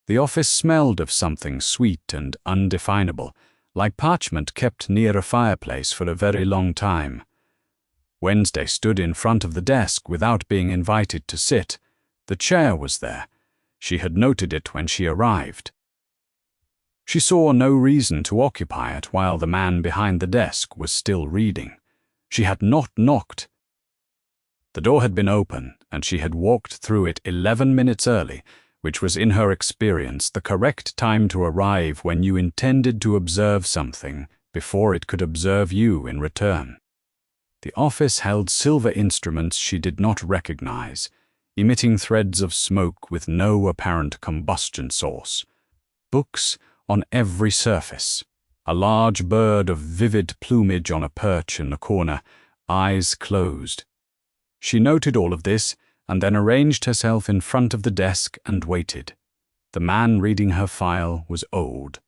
The office smelled of something sweet and undefinable, like parchment kept near a fireplace for a very long time. Wednesday stood in front of the desk without being invited to sit. The chair was there. She had noted it when she arrived. She saw no reason to occupy it while the man behind the desk was still reading. She had not knocked. The door had been open, and she had walked through it 11 minutes early, which was in her experience the correct time to arrive when you intended to observe something before it could observe you in return. The office held silver instruments she did not recognize, emitting threads of smoke with no apparent combustion source. Books on every surface. A large bird of vivid plumage on a perch in the corner, eyes closed. She noted all of this and then arranged herself in front of the desk and waited. The man reading her file was old.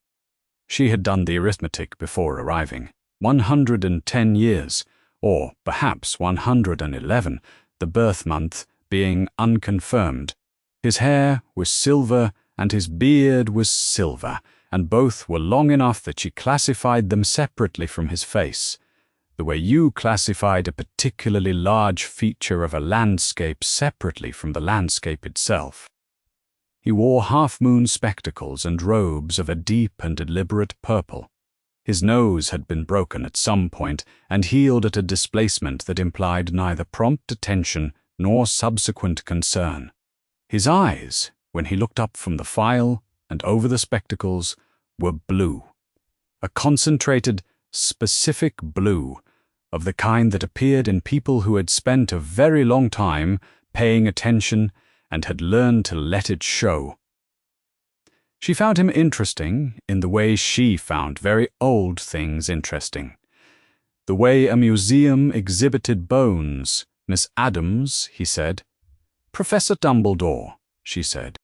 She had done the arithmetic before arriving. 110 years, or perhaps 111, the birth month being unconfirmed. His hair was silver and his beard was silver, and both were long enough that she classified them separately from his face, the way you classified a particularly large feature of a landscape separately from the landscape itself. He wore half-moon spectacles and robes of a deep and deliberate purple. His nose had been broken at some point and healed at a displacement that implied neither prompt attention nor subsequent concern. His eyes, when he looked up from the file and over the spectacles, were blue. A concentrated, specific blue, of the kind that appeared in people who had spent a very long time paying attention and had learned to let it show. She found him interesting in the way she found very old things interesting. The way a museum exhibited bones. Miss Addams, he said. Professor Dumbledore, she said.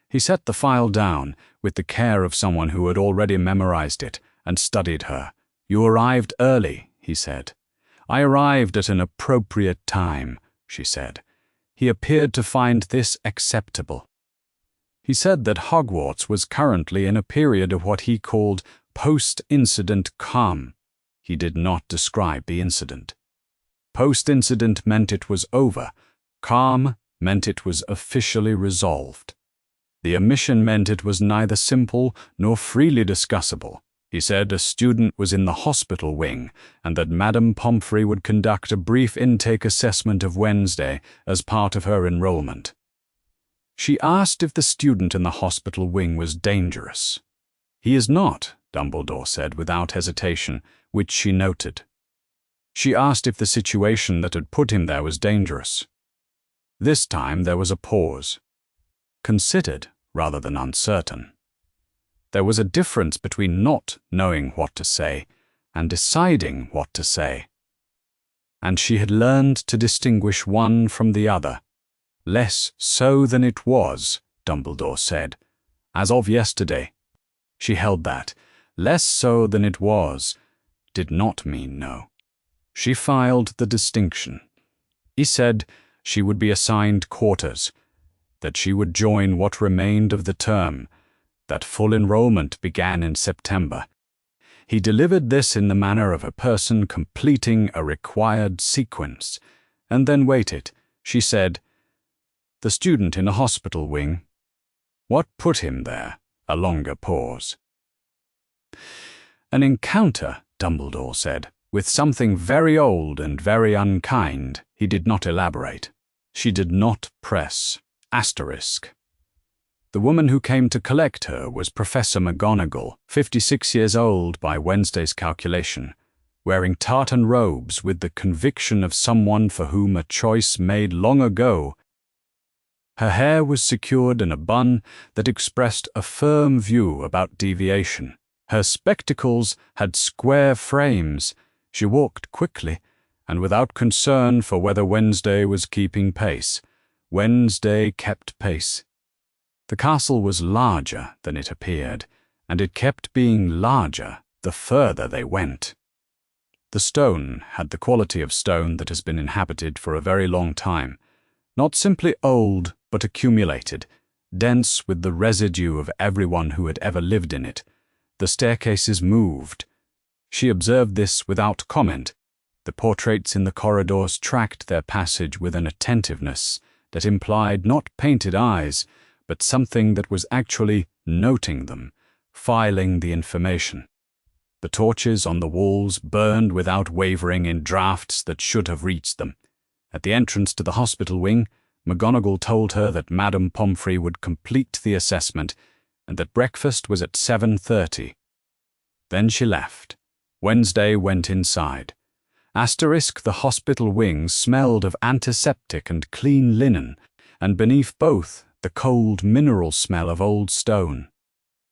He set the file down with the care of someone who had already memorized it and studied her. You arrived early, he said. I arrived at an appropriate time, she said. He appeared to find this acceptable. He said that Hogwarts was currently in a period of what he called post-incident calm. He did not describe the incident. Post-incident meant it was over. Calm meant it was officially resolved. The omission meant it was neither simple nor freely discussable. He said a student was in the hospital wing and that Madame Pomfrey would conduct a brief intake assessment of Wednesday as part of her enrollment. She asked if the student in the hospital wing was dangerous. He is not, Dumbledore said without hesitation, which she noted. She asked if the situation that had put him there was dangerous. This time there was a pause. Considered rather than uncertain. There was a difference between not knowing what to say and deciding what to say. And she had learned to distinguish one from the other. Less so than it was, Dumbledore said, as of yesterday. She held that. Less so than it was did not mean no. She filed the distinction. He said she would be assigned quarters, that she would join what remained of the term, that full enrollment began in September. He delivered this in the manner of a person completing a required sequence, and then waited. She said, "The student in the hospital wing. What put him there?" A longer pause. "An encounter," Dumbledore said, "with something very old and very unkind." He did not elaborate. She did not press. Asterisk. The woman who came to collect her was Professor McGonagall, 56 years old by Wednesday's calculation, wearing tartan robes with the conviction of someone for whom a choice made long ago. Her hair was secured in a bun that expressed a firm view about deviation. Her spectacles had square frames. She walked quickly and without concern for whether Wednesday was keeping pace. Wednesday kept pace. The castle was larger than it appeared, and it kept being larger the further they went. The stone had the quality of stone that has been inhabited for a very long time, not simply old but accumulated, dense with the residue of everyone who had ever lived in it. The staircases moved. She observed this without comment. The portraits in the corridors tracked their passage with an attentiveness that implied not painted eyes, but something that was actually noting them, filing the information. The torches on the walls burned without wavering in drafts that should have reached them. At the entrance to the hospital wing, McGonagall told her that Madame Pomfrey would complete the assessment and that breakfast was at 7:30. Then she left. Wednesday went inside. The hospital wing smelled of antiseptic and clean linen, and beneath both, the cold mineral smell of old stone.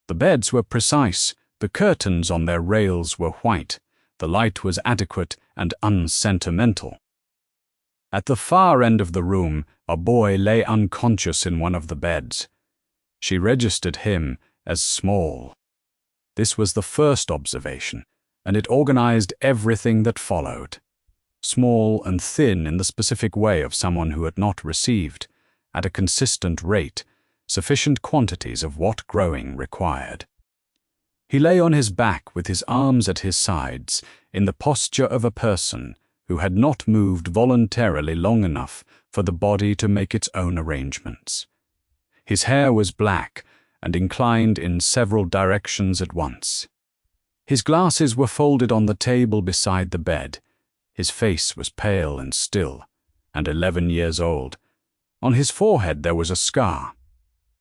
The beds were precise, the curtains on their rails were white, the light was adequate and unsentimental. At the far end of the room, a boy lay unconscious in one of the beds. She registered him as small. This was the first observation, and it organized everything that followed. Small and thin in the specific way of someone who had not received, at a consistent rate, sufficient quantities of what growing required. He lay on his back with his arms at his sides, in the posture of a person who had not moved voluntarily long enough for the body to make its own arrangements. His hair was black and inclined in several directions at once. His glasses were folded on the table beside the bed. His face was pale and still, and 11 years old. On his forehead there was a scar.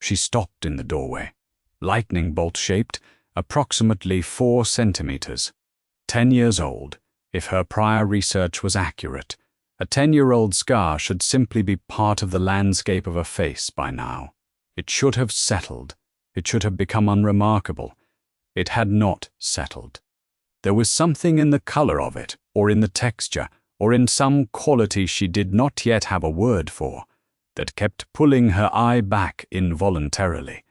She stopped in the doorway, lightning bolt-shaped, approximately 4 centimeters. 10 years old, if her prior research was accurate. A 10-year-old scar should simply be part of the landscape of a face by now. It should have settled. It should have become unremarkable. It had not settled. There was something in the color of it, or in the texture, or in some quality she did not yet have a word for, that kept pulling her eye back involuntarily,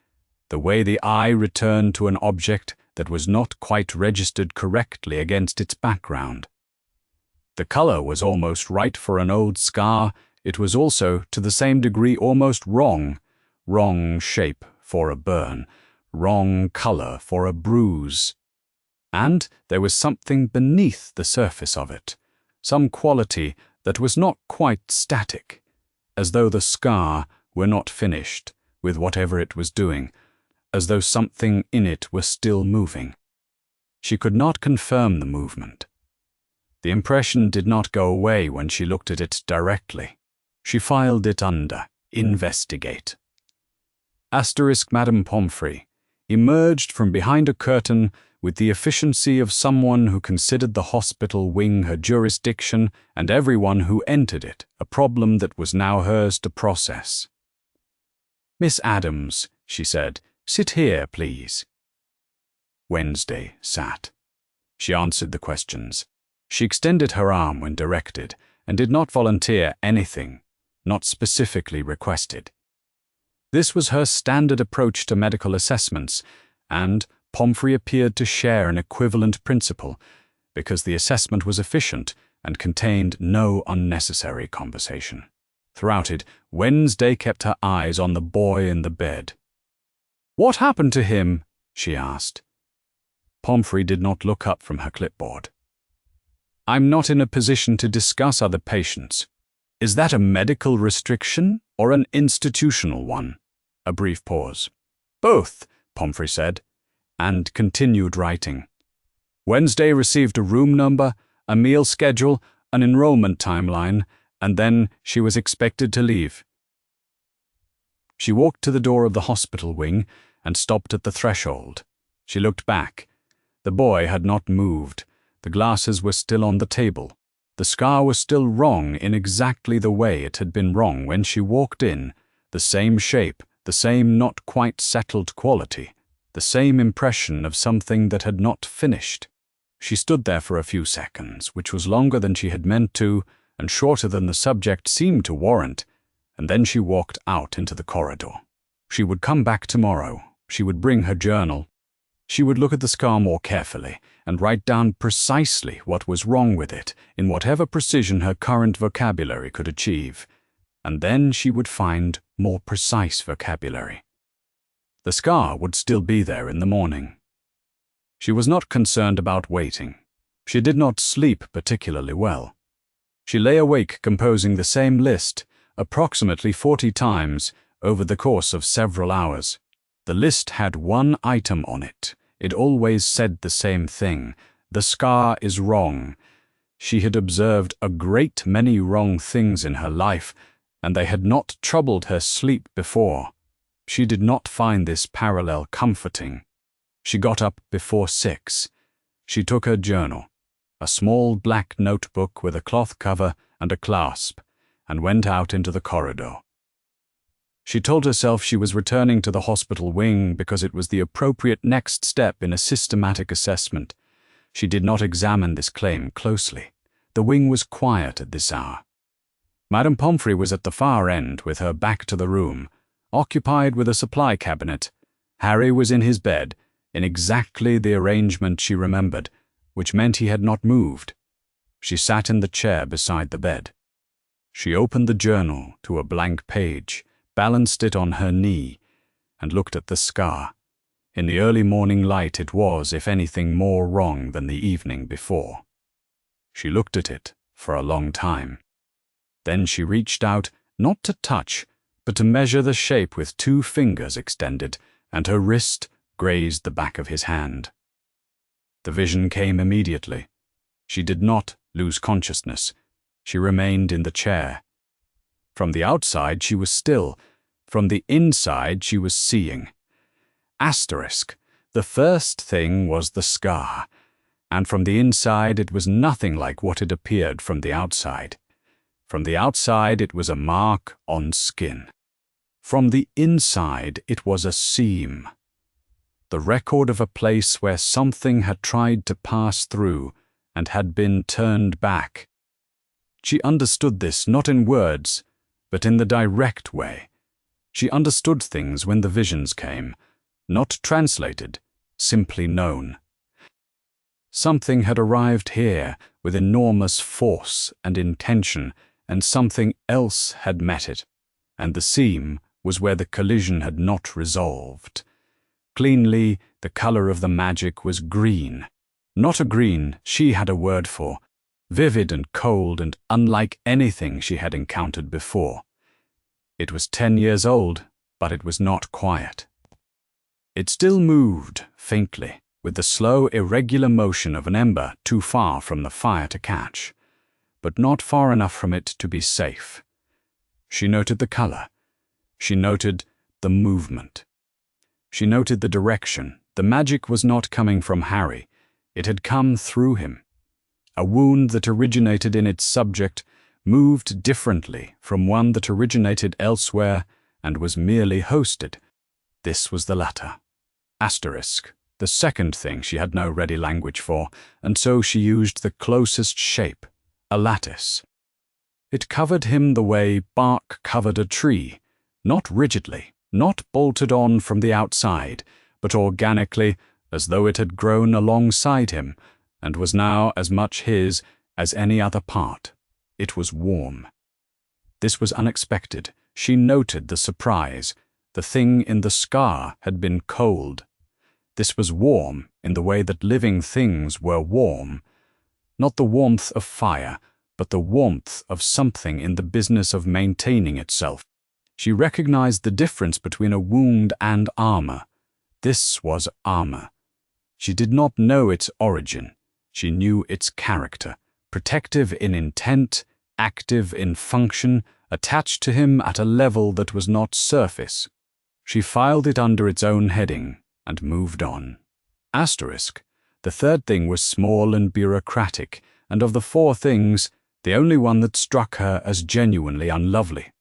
the way the eye returned to an object that was not quite registered correctly against its background. The color was almost right for an old scar. It was also, to the same degree, almost wrong. Wrong shape for a burn, wrong color for a bruise. And there was something beneath the surface of it, some quality that was not quite static, as though the scar were not finished with whatever it was doing, as though something in it were still moving. She could not confirm the movement. The impression did not go away when she looked at it directly. She filed it under investigate. Madame Pomfrey emerged from behind a curtain with the efficiency of someone who considered the hospital wing her jurisdiction and everyone who entered it a problem that was now hers to process. "Miss Addams," she said, "sit here, please." Wednesday sat. She answered the questions. She extended her arm when directed and did not volunteer anything, not specifically requested. This was her standard approach to medical assessments, and Pomfrey appeared to share an equivalent principle, because the assessment was efficient and contained no unnecessary conversation. Throughout it, Wednesday kept her eyes on the boy in the bed. "What happened to him?" she asked. Pomfrey did not look up from her clipboard. "I'm not in a position to discuss other patients. Is that a medical restriction or an institutional one?" A brief pause. "Both," Pomfrey said, and continued writing. Wednesday received a room number, a meal schedule, an enrollment timeline, and then she was expected to leave. She walked to the door of the hospital wing and stopped at the threshold. She looked back. The boy had not moved. The glasses were still on the table. The scar was still wrong in exactly the way it had been wrong when she walked in, the same shape, the same not quite settled quality, the same impression of something that had not finished. She stood there for a few seconds, which was longer than she had meant to, and shorter than the subject seemed to warrant, and then she walked out into the corridor. She would come back tomorrow. She would bring her journal. She would look at the scar more carefully and write down precisely what was wrong with it in whatever precision her current vocabulary could achieve. And then she would find more precise vocabulary. The scar would still be there in the morning. She was not concerned about waiting. She did not sleep particularly well. She lay awake composing the same list approximately 40 times over the course of several hours. The list had one item on it. It always said the same thing. The scar is wrong. She had observed a great many wrong things in her life, and they had not troubled her sleep before. She did not find this parallel comforting. She got up before 6. She took her journal, a small black notebook with a cloth cover and a clasp, and went out into the corridor. She told herself she was returning to the hospital wing because it was the appropriate next step in a systematic assessment. She did not examine this claim closely. The wing was quiet at this hour. Madame Pomfrey was at the far end with her back to the room, occupied with a supply cabinet. Harry was in his bed, in exactly the arrangement she remembered, which meant he had not moved. She sat in the chair beside the bed. She opened the journal to a blank page, balanced it on her knee, and looked at the scar. In the early morning light it was, if anything, more wrong than the evening before. She looked at it for a long time. Then she reached out, not to touch, but to measure the shape with 2 fingers extended, and her wrist grazed the back of his hand. The vision came immediately. She did not lose consciousness. She remained in the chair. From the outside she was still. From the inside she was seeing. Asterisk. The first thing was the scar, and from the inside it was nothing like what had appeared from the outside. From the outside it was a mark on skin. From the inside it was a seam. The record of a place where something had tried to pass through and had been turned back. She understood this not in words, but in the direct way. She understood things when the visions came, not translated, simply known. Something had arrived here with enormous force and intention, and something else had met it, and the seam was where the collision had not resolved. Cleanly, the color of the magic was green. Not a green she had a word for, vivid and cold and unlike anything she had encountered before. It was 10 years old, but it was not quiet. It still moved, faintly, with the slow, irregular motion of an ember too far from the fire to catch, but not far enough from it to be safe. She noted the color. She noted the movement. She noted the direction. The magic was not coming from Harry. It had come through him. A wound that originated in its subject moved differently from one that originated elsewhere and was merely hosted. This was the latter. Asterisk, the second thing she had no ready language for, and so she used the closest shape, a lattice. It covered him the way bark covered a tree, not rigidly, not bolted on from the outside, but organically, as though it had grown alongside him, and was now as much his as any other part. It was warm. This was unexpected. She noted the surprise. The thing in the scar had been cold. This was warm in the way that living things were warm. Not the warmth of fire, but the warmth of something in the business of maintaining itself. She recognized the difference between a wound and armor. This was armor. She did not know its origin. She knew its character, protective in intent, active in function, attached to him at a level that was not surface. She filed it under its own heading and moved on. Asterisk. The third thing was small and bureaucratic, and of the 4 things, the only one that struck her as genuinely unlovely.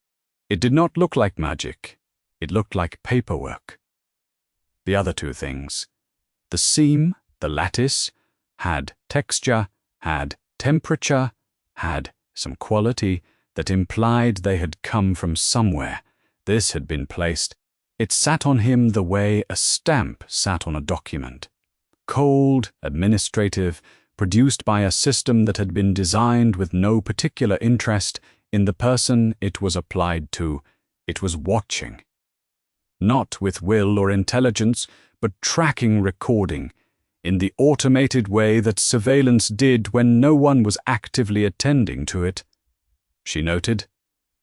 It did not look like magic. It looked like paperwork. The other 2 things, the seam, the lattice, had texture, had temperature, had some quality that implied they had come from somewhere. This had been placed. It sat on him the way a stamp sat on a document. Cold, administrative, produced by a system that had been designed with no particular interest in the person it was applied to. It was watching. not with will or intelligence, but tracking recording, in the automated way that surveillance did when no one was actively attending to it. She noted,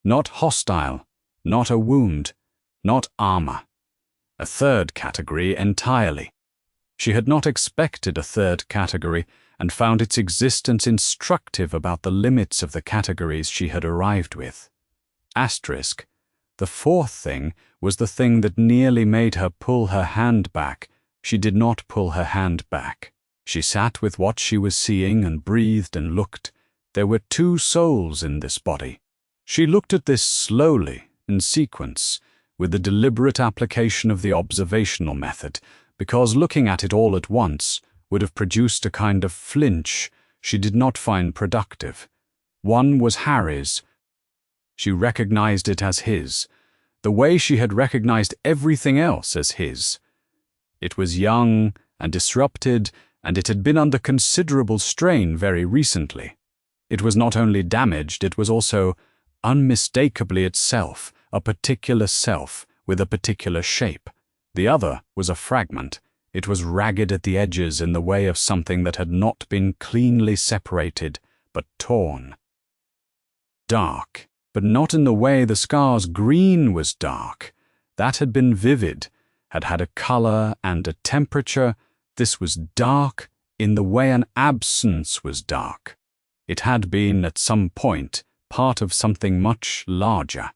not hostile, not a wound, not armor. A third category entirely. She had not expected a third category and found its existence instructive about the limits of the categories she had arrived with. Asterisk. The fourth thing was the thing that nearly made her pull her hand back. She did not pull her hand back. She sat with what she was seeing and breathed and looked. There were two souls in this body. She looked at this slowly, in sequence, with the deliberate application of the observational method, because looking at it all at once would have produced a kind of flinch she did not find productive. One was Harry's. She recognized it as his, the way she had recognized everything else as his. It was young and disrupted, and it had been under considerable strain very recently. It was not only damaged, it was also unmistakably itself, a particular self with a particular shape. The other was a fragment. It was ragged at the edges in the way of something that had not been cleanly separated, but torn. Dark, but not in the way the scar's green was dark. That had been vivid, had had a color and a temperature. This was dark in the way an absence was dark. It had been, at some point, part of something much larger,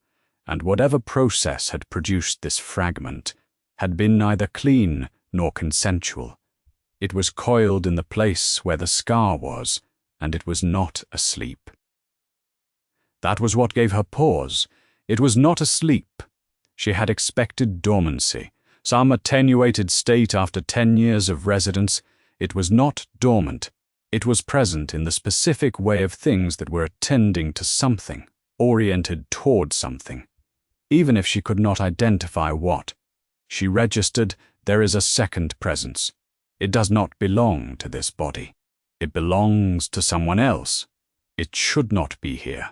and whatever process had produced this fragment had been neither clean nor consensual. It was coiled in the place where the scar was, and it was not asleep. That was what gave her pause. It was not asleep. She had expected dormancy, some attenuated state after 10 years of residence. It was not dormant. It was present in the specific way of things that were attending to something, oriented toward something. Even if she could not identify what, she registered there is a second presence. It does not belong to this body. It belongs to someone else. It should not be here.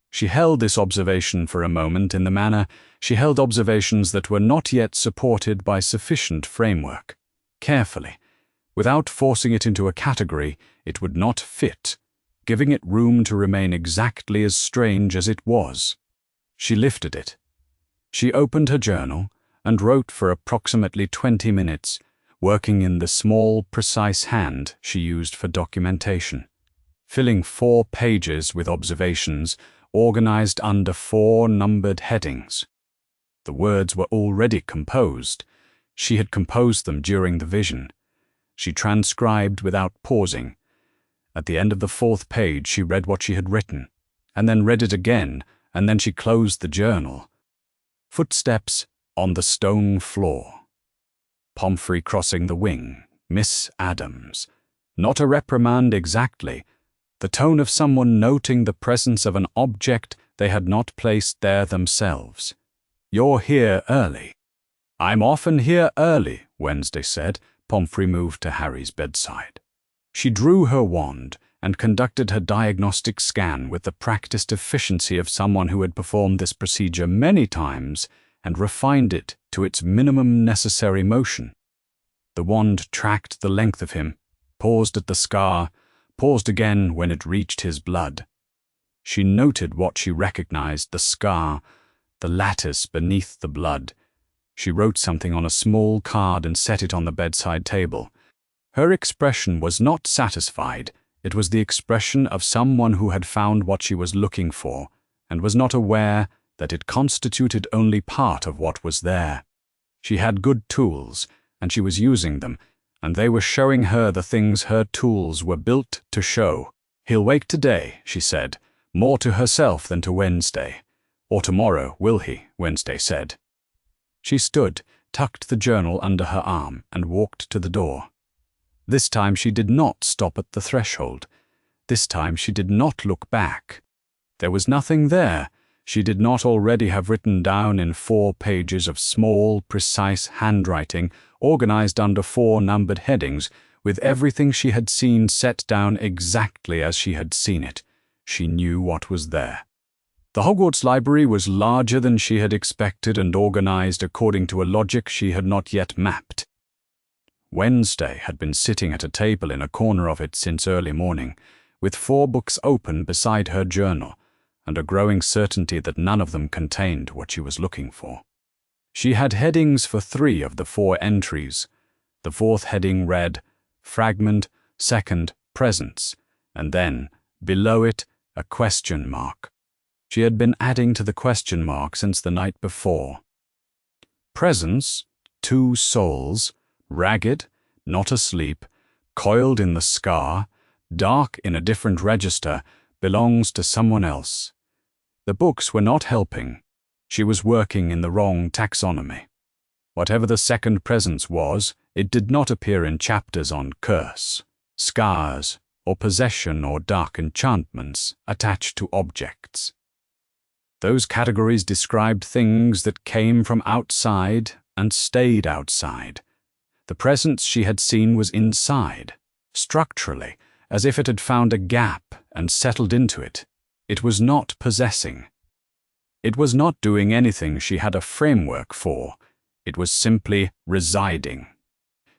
She held this observation for a moment in the manner she held observations that were not yet supported by sufficient framework. Carefully, without forcing it into a category it would not fit, giving it room to remain exactly as strange as it was. She lifted it. She opened her journal and wrote for approximately 20 minutes, working in the small, precise hand she used for documentation, filling 4 pages with observations organized under 4 numbered headings. The words were already composed. She had composed them during the vision. She transcribed without pausing. At the end of the 4th page she read what she had written, and then read it again, and then she closed the journal. Footsteps on the stone floor. Pomfrey crossing the wing. Miss Addams. Not a reprimand exactly. The tone of someone noting the presence of an object they had not placed there themselves. You're here early. I'm often here early, Wednesday said. Pomfrey moved to Harry's bedside. She drew her wand and conducted her diagnostic scan with the practiced efficiency of someone who had performed this procedure many times and refined it to its minimum necessary motion. The wand tracked the length of him, paused at the scar, paused again when it reached his blood. She noted what she recognized, the scar, the lattice beneath the blood. She wrote something on a small card and set it on the bedside table. Her expression was not satisfied. It was the expression of someone who had found what she was looking for and was not aware that it constituted only part of what was there. She had good tools, and she was using them, and they were showing her the things her tools were built to show. He'll wake today, she said, more to herself than to Wednesday. Or tomorrow, will he? Wednesday said. She stood, tucked the journal under her arm, and walked to the door. This time she did not stop at the threshold. This time she did not look back. There was nothing there she did not already have written down in 4 pages of small, precise handwriting, organized under 4 numbered headings, with everything she had seen set down exactly as she had seen it. She knew what was there. The Hogwarts library was larger than she had expected and organized according to a logic she had not yet mapped. Wednesday had been sitting at a table in a corner of it since early morning, with 4 books open beside her journal, and a growing certainty that none of them contained what she was looking for. She had headings for 3 of the 4 entries. The 4th heading read, Fragment, 2nd, Presents, and then, below it, a question mark. She had been adding to the question mark since the night before. Presents, 2 souls, ragged, not asleep, coiled in the scar, dark in a different register, belongs to someone else. The books were not helping. She was working in the wrong taxonomy. Whatever the 2nd presence was, it did not appear in chapters on curse, scars, or possession or dark enchantments attached to objects. Those categories described things that came from outside and stayed outside. The presence she had seen was inside, structurally, as if it had found a gap and settled into it. It was not possessing. It was not doing anything she had a framework for. It was simply residing.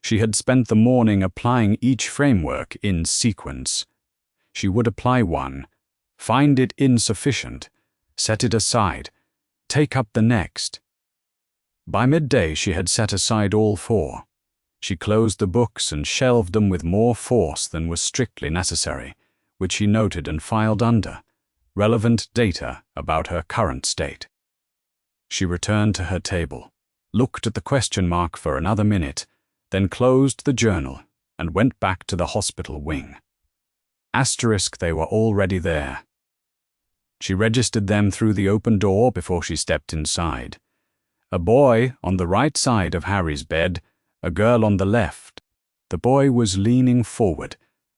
She had spent the morning applying each framework in sequence. She would apply one, find it insufficient, set it aside, take up the next. By midday she had set aside all 4. She closed the books and shelved them with more force than was strictly necessary, which she noted and filed under, relevant data about her current state. She returned to her table, looked at the question mark for another minute, then closed the journal and went back to the hospital wing. Asterisk, they were already there. She registered them through the open door before she stepped inside. A boy on the right side of Harry's bed, a girl on the left. The boy was leaning forward,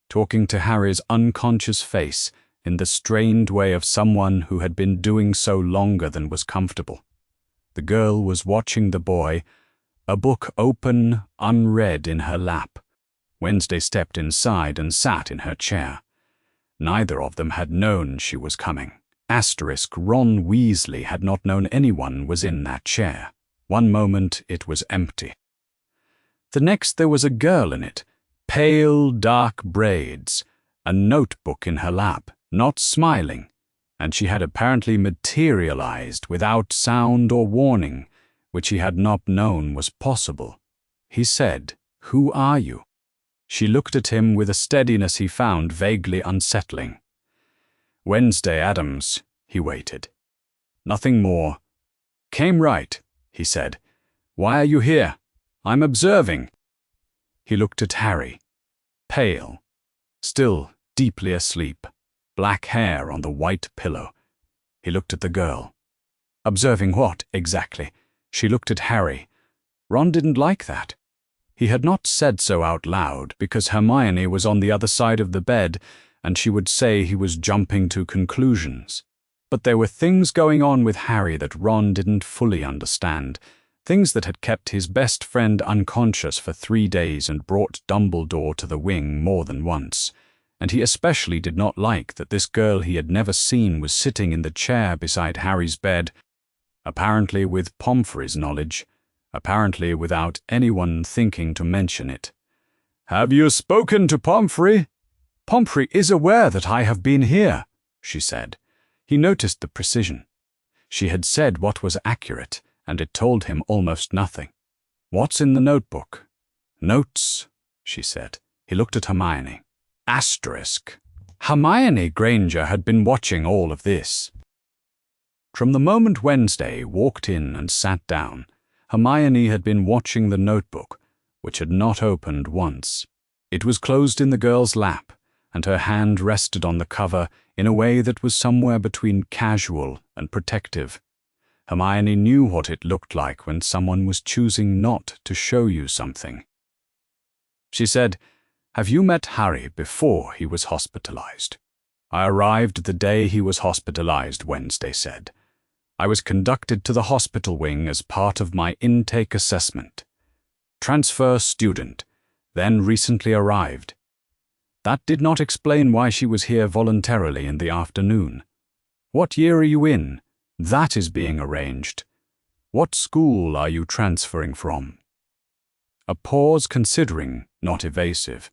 talking to Harry's unconscious face in the strained way of someone who had been doing so longer than was comfortable. The girl was watching the boy, a book open, unread in her lap. Wednesday stepped inside and sat in her chair. Neither of them had known she was coming. Asterisk, Ron Weasley had not known anyone was in that chair. One moment it was empty. The next there was a girl in it, pale, dark braids, a notebook in her lap, not smiling, and she had apparently materialized without sound or warning, which he had not known was possible. He said, "Who are you?" She looked at him with a steadiness he found vaguely unsettling. "Wednesday, Addams," he waited. "Nothing more." "Came right," he said. "Why are you here?" "I'm observing." He looked at Harry, pale, still deeply asleep, black hair on the white pillow. He looked at the girl. Observing what, exactly? She looked at Harry. Ron didn't like that. He had not said so out loud because Hermione was on the other side of the bed and she would say he was jumping to conclusions. But there were things going on with Harry that Ron didn't fully understand, things that had kept his best friend unconscious for 3 days and brought Dumbledore to the wing more than once. And he especially did not like that this girl he had never seen was sitting in the chair beside Harry's bed, apparently with Pomfrey's knowledge, apparently without anyone thinking to mention it. "Have you spoken to Pomfrey?" "Pomfrey is aware that I have been here," she said. He noticed the precision. She had said what was accurate, and it told him almost nothing. "What's in the notebook?" "Notes," she said. He looked at Hermione. Asterisk. Hermione Granger had been watching all of this. From the moment Wednesday walked in and sat down, Hermione had been watching the notebook, which had not opened once. It was closed in the girl's lap, and her hand rested on the cover in a way that was somewhere between casual and protective. Hermione knew what it looked like when someone was choosing not to show you something. She said, "Have you met Harry before he was hospitalized?" "I arrived the day he was hospitalized," Wednesday said. "I was conducted to the hospital wing as part of my intake assessment. Transfer student, then recently arrived. That did not explain why she was here voluntarily in the afternoon." What year are you in? That is being arranged. What school are you transferring from? A pause, considering, not evasive.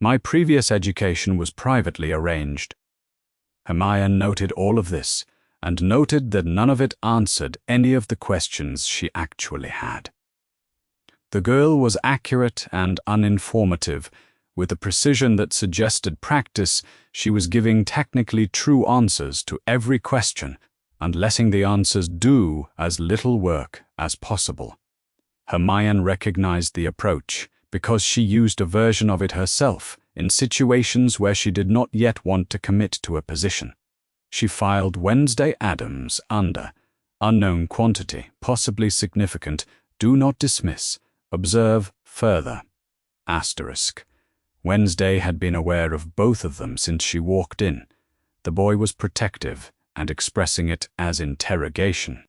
My previous education was privately arranged. Hermione noted all of this, and noted that none of it answered any of the questions she actually had. The girl was accurate and uninformative. With a precision that suggested practice, she was giving technically true answers to every question and letting the answers do as little work as possible. Hermione recognized the approach because she used a version of it herself in situations where she did not yet want to commit to a position. She filed Wednesday Addams under unknown quantity, possibly significant, do not dismiss, observe further. Asterisk. Wednesday had been aware of both of them since she walked in. The boy was protective and expressing it as interrogation.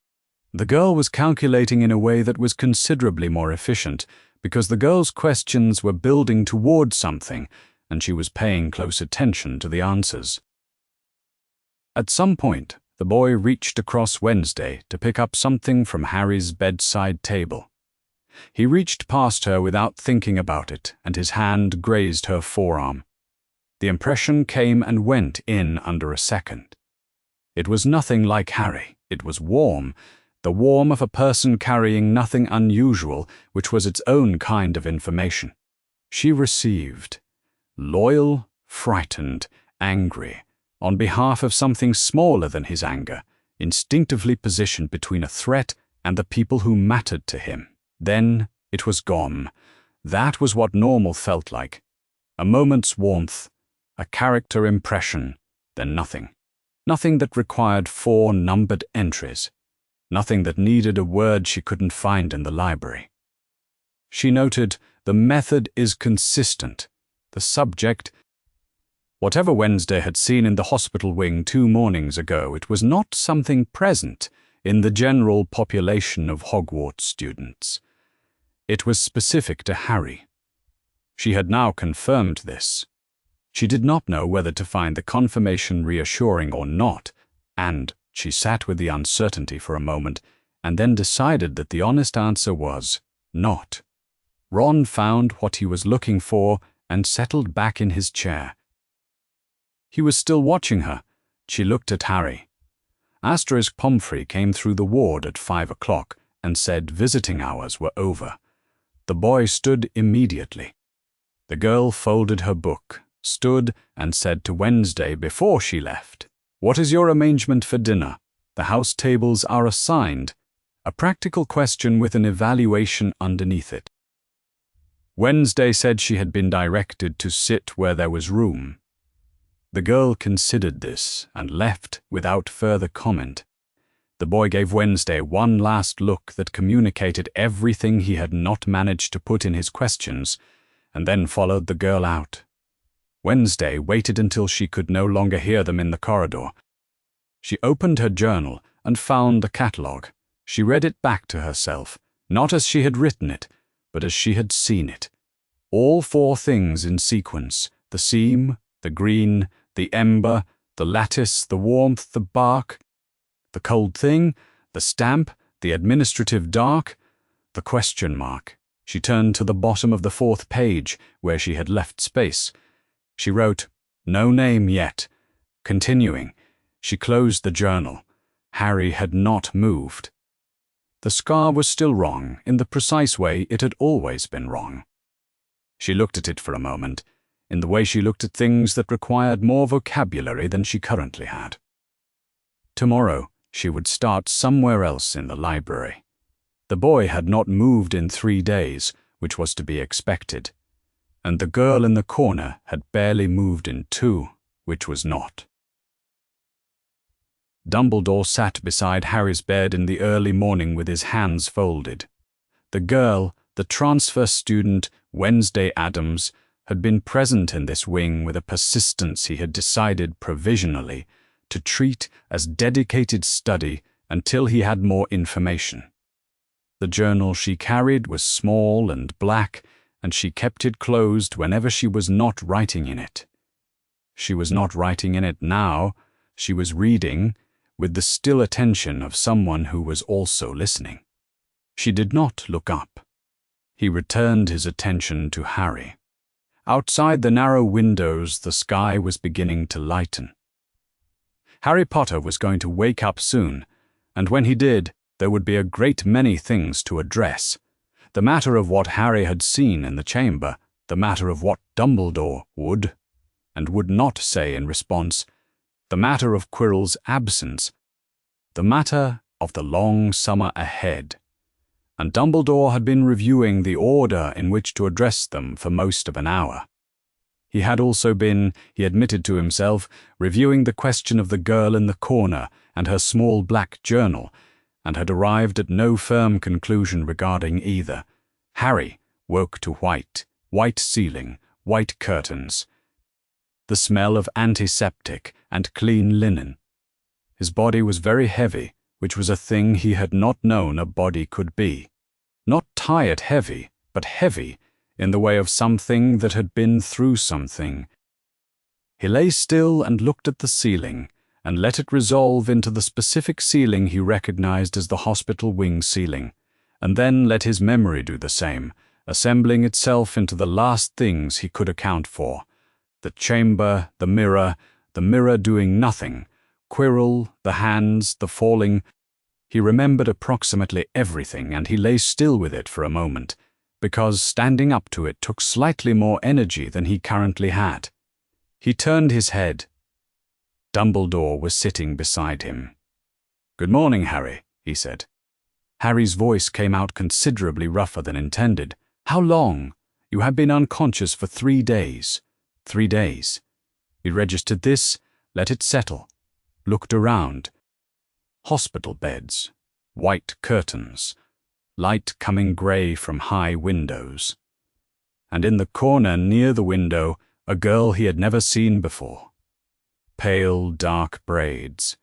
The girl was calculating in a way that was considerably more efficient because the girl's questions were building toward something and she was paying close attention to the answers. At some point, the boy reached across Wednesday to pick up something from Harry's bedside table. He reached past her without thinking about it, and his hand grazed her forearm. The impression came and went in under a second. It was nothing like Harry. It was warm, the warmth of a person carrying nothing unusual, which was its own kind of information. She received, loyal, frightened, angry, on behalf of something smaller than his anger, instinctively positioned between a threat and the people who mattered to him. Then it was gone. That was what normal felt like. A moment's warmth, a character impression, then nothing. Nothing that required 4 numbered entries. Nothing that needed a word she couldn't find in the library. She noted, the method is consistent. The subject, whatever Wednesday had seen in the hospital wing 2 mornings ago, it was not something present in the general population of Hogwarts students. It was specific to Harry. She had now confirmed this. She did not know whether to find the confirmation reassuring or not, and she sat with the uncertainty for a moment and then decided that the honest answer was not. Ron found what he was looking for and settled back in his chair. He was still watching her. She looked at Harry. Pomfrey came through the ward at 5 o'clock and said visiting hours were over. The boy stood immediately. The girl folded her book, stood, and said to Wednesday before she left, "What is your arrangement for dinner? The house tables are assigned." A practical question with an evaluation underneath it. Wednesday said she had been directed to sit where there was room. The girl considered this and left without further comment. The boy gave Wednesday one last look that communicated everything he had not managed to put in his questions, and then followed the girl out. Wednesday waited until she could no longer hear them in the corridor. She opened her journal and found the catalogue. She read it back to herself, not as she had written it, but as she had seen it. All 4 things in sequence, the seam, the green, the ember, the lattice, the warmth, the bark, the cold thing, the stamp, the administrative dark, the question mark. She turned to the bottom of the 4th page, where she had left space. She wrote, "No name yet." Continuing, she closed the journal. Harry had not moved. The scar was still wrong, in the precise way it had always been wrong. She looked at it for a moment, in the way she looked at things that required more vocabulary than she currently had. Tomorrow, she would start somewhere else in the library. The boy had not moved in 3 days, which was to be expected, and the girl in the corner had barely moved in 2, which was not. Dumbledore sat beside Harry's bed in the early morning with his hands folded. The girl, the transfer student, Wednesday Addams, had been present in this wing with a persistence he had decided provisionally to treat as dedicated study until he had more information. The journal she carried was small and black, and she kept it closed whenever she was not writing in it. She was not writing in it now. She was reading, with the still attention of someone who was also listening. She did not look up. He returned his attention to Harry. Outside the narrow windows, the sky was beginning to lighten. Harry Potter was going to wake up soon, and when he did, there would be a great many things to address. The matter of what Harry had seen in the chamber, the matter of what Dumbledore would and would not say in response, the matter of Quirrell's absence, the matter of the long summer ahead. And Dumbledore had been reviewing the order in which to address them for most of an hour. He had also been, he admitted to himself, reviewing the question of the girl in the corner and her small black journal, and had arrived at no firm conclusion regarding either. Harry woke to white ceiling, white curtains, the smell of antiseptic and clean linen. His body was very heavy, which was a thing he had not known a body could be. Not tired heavy, but heavy in the way of something that had been through something. He lay still and looked at the ceiling, and let it resolve into the specific ceiling he recognized as the hospital wing ceiling, and then let his memory do the same, assembling itself into the last things he could account for. The chamber, the mirror doing nothing, Quirrell, the hands, the falling. He remembered approximately everything, and he lay still with it for a moment, because standing up to it took slightly more energy than he currently had. He turned his head. Dumbledore was sitting beside him. "Good morning, Harry," he said. Harry's voice came out considerably rougher than intended. "How long? You have been unconscious for 3 days. 3 days. He registered this, let it settle, looked around. Hospital beds, white curtains, light coming grey from high windows. And in the corner near the window, a girl he had never seen before. Pale, dark braids,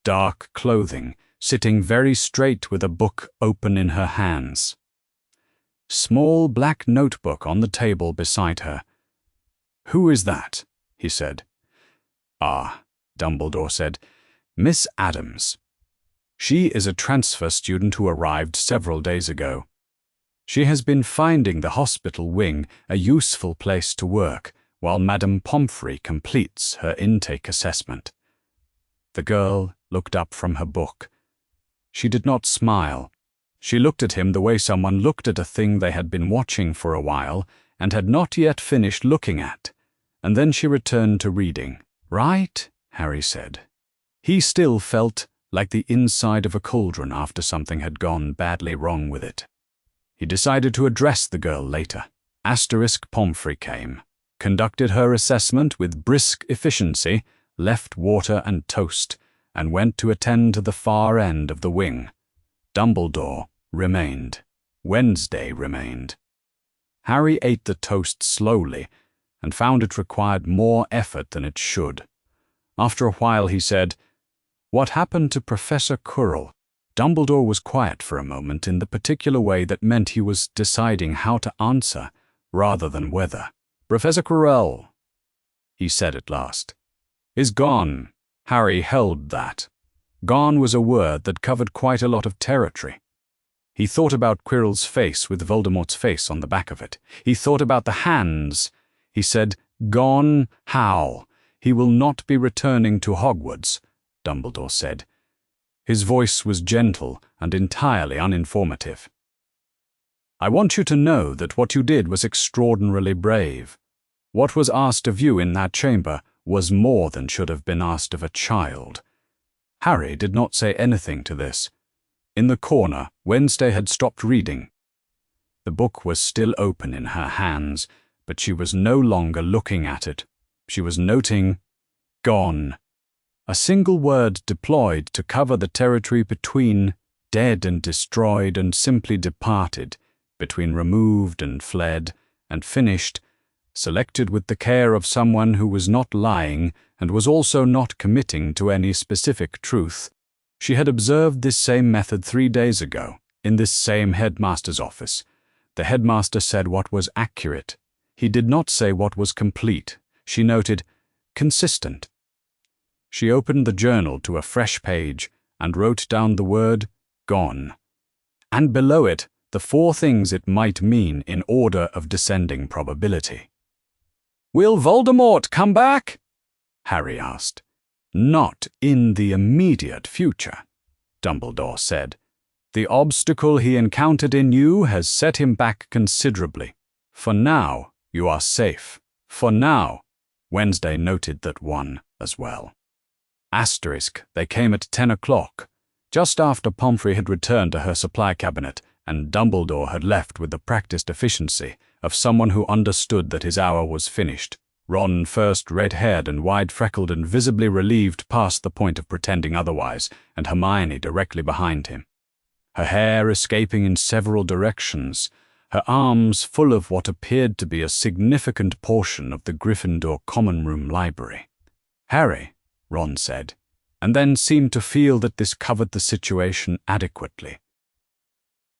dark clothing, sitting very straight with a book open in her hands. Small black notebook on the table beside her. "Who is that?" he said. "Ah," Dumbledore said, "Miss Addams. She is a transfer student who arrived several days ago. She has been finding the hospital wing a useful place to work while Madame Pomfrey completes her intake assessment." The girl looked up from her book. She did not smile. She looked at him the way someone looked at a thing they had been watching for a while and had not yet finished looking at, and then she returned to reading. "Right," Harry said. He still felt like the inside of a cauldron after something had gone badly wrong with it. He decided to address the girl later. Pomfrey came, conducted her assessment with brisk efficiency, left water and toast, and went to attend to the far end of the wing. Dumbledore remained. Wednesday remained. Harry ate the toast slowly and found it required more effort than it should. After a while he said, "What happened to Professor Quirrell?" Dumbledore was quiet for a moment in the particular way that meant he was deciding how to answer rather than whether. "Professor Quirrell," he said at last, "is gone." Harry held that. Gone was a word that covered quite a lot of territory. He thought about Quirrell's face with Voldemort's face on the back of it. He thought about the hands. He said, "Gone? How? He will not be returning to Hogwarts," Dumbledore said. His voice was gentle and entirely uninformative. "I want you to know that what you did was extraordinarily brave. What was asked of you in that chamber was more than should have been asked of a child." Harry did not say anything to this. In the corner, Wednesday had stopped reading. The book was still open in her hands, but she was no longer looking at it. She was noting, "Gone." A single word deployed to cover the territory between dead and destroyed and simply departed, between removed and fled, and finished, selected with the care of someone who was not lying and was also not committing to any specific truth. She had observed this same method 3 days ago, in this same headmaster's office. The headmaster said what was accurate. He did not say what was complete. She noted, "consistent." She opened the journal to a fresh page and wrote down the word gone, and below it the 4 things it might mean in order of descending probability. "Will Voldemort come back?" Harry asked. "Not in the immediate future," Dumbledore said. "The obstacle he encountered in you has set him back considerably. For now, you are safe. For now." Wednesday noted that one as well. Asterisk, they came at 10 o'clock, just after Pomfrey had returned to her supply cabinet and Dumbledore had left with the practiced efficiency of someone who understood that his hour was finished. Ron, first red-haired and wide-freckled and visibly relieved past the point of pretending otherwise, and Hermione directly behind him. Her hair escaping in several directions, her arms full of what appeared to be a significant portion of the Gryffindor common room library. "Harry," Ron said, and then seemed to feel that this covered the situation adequately.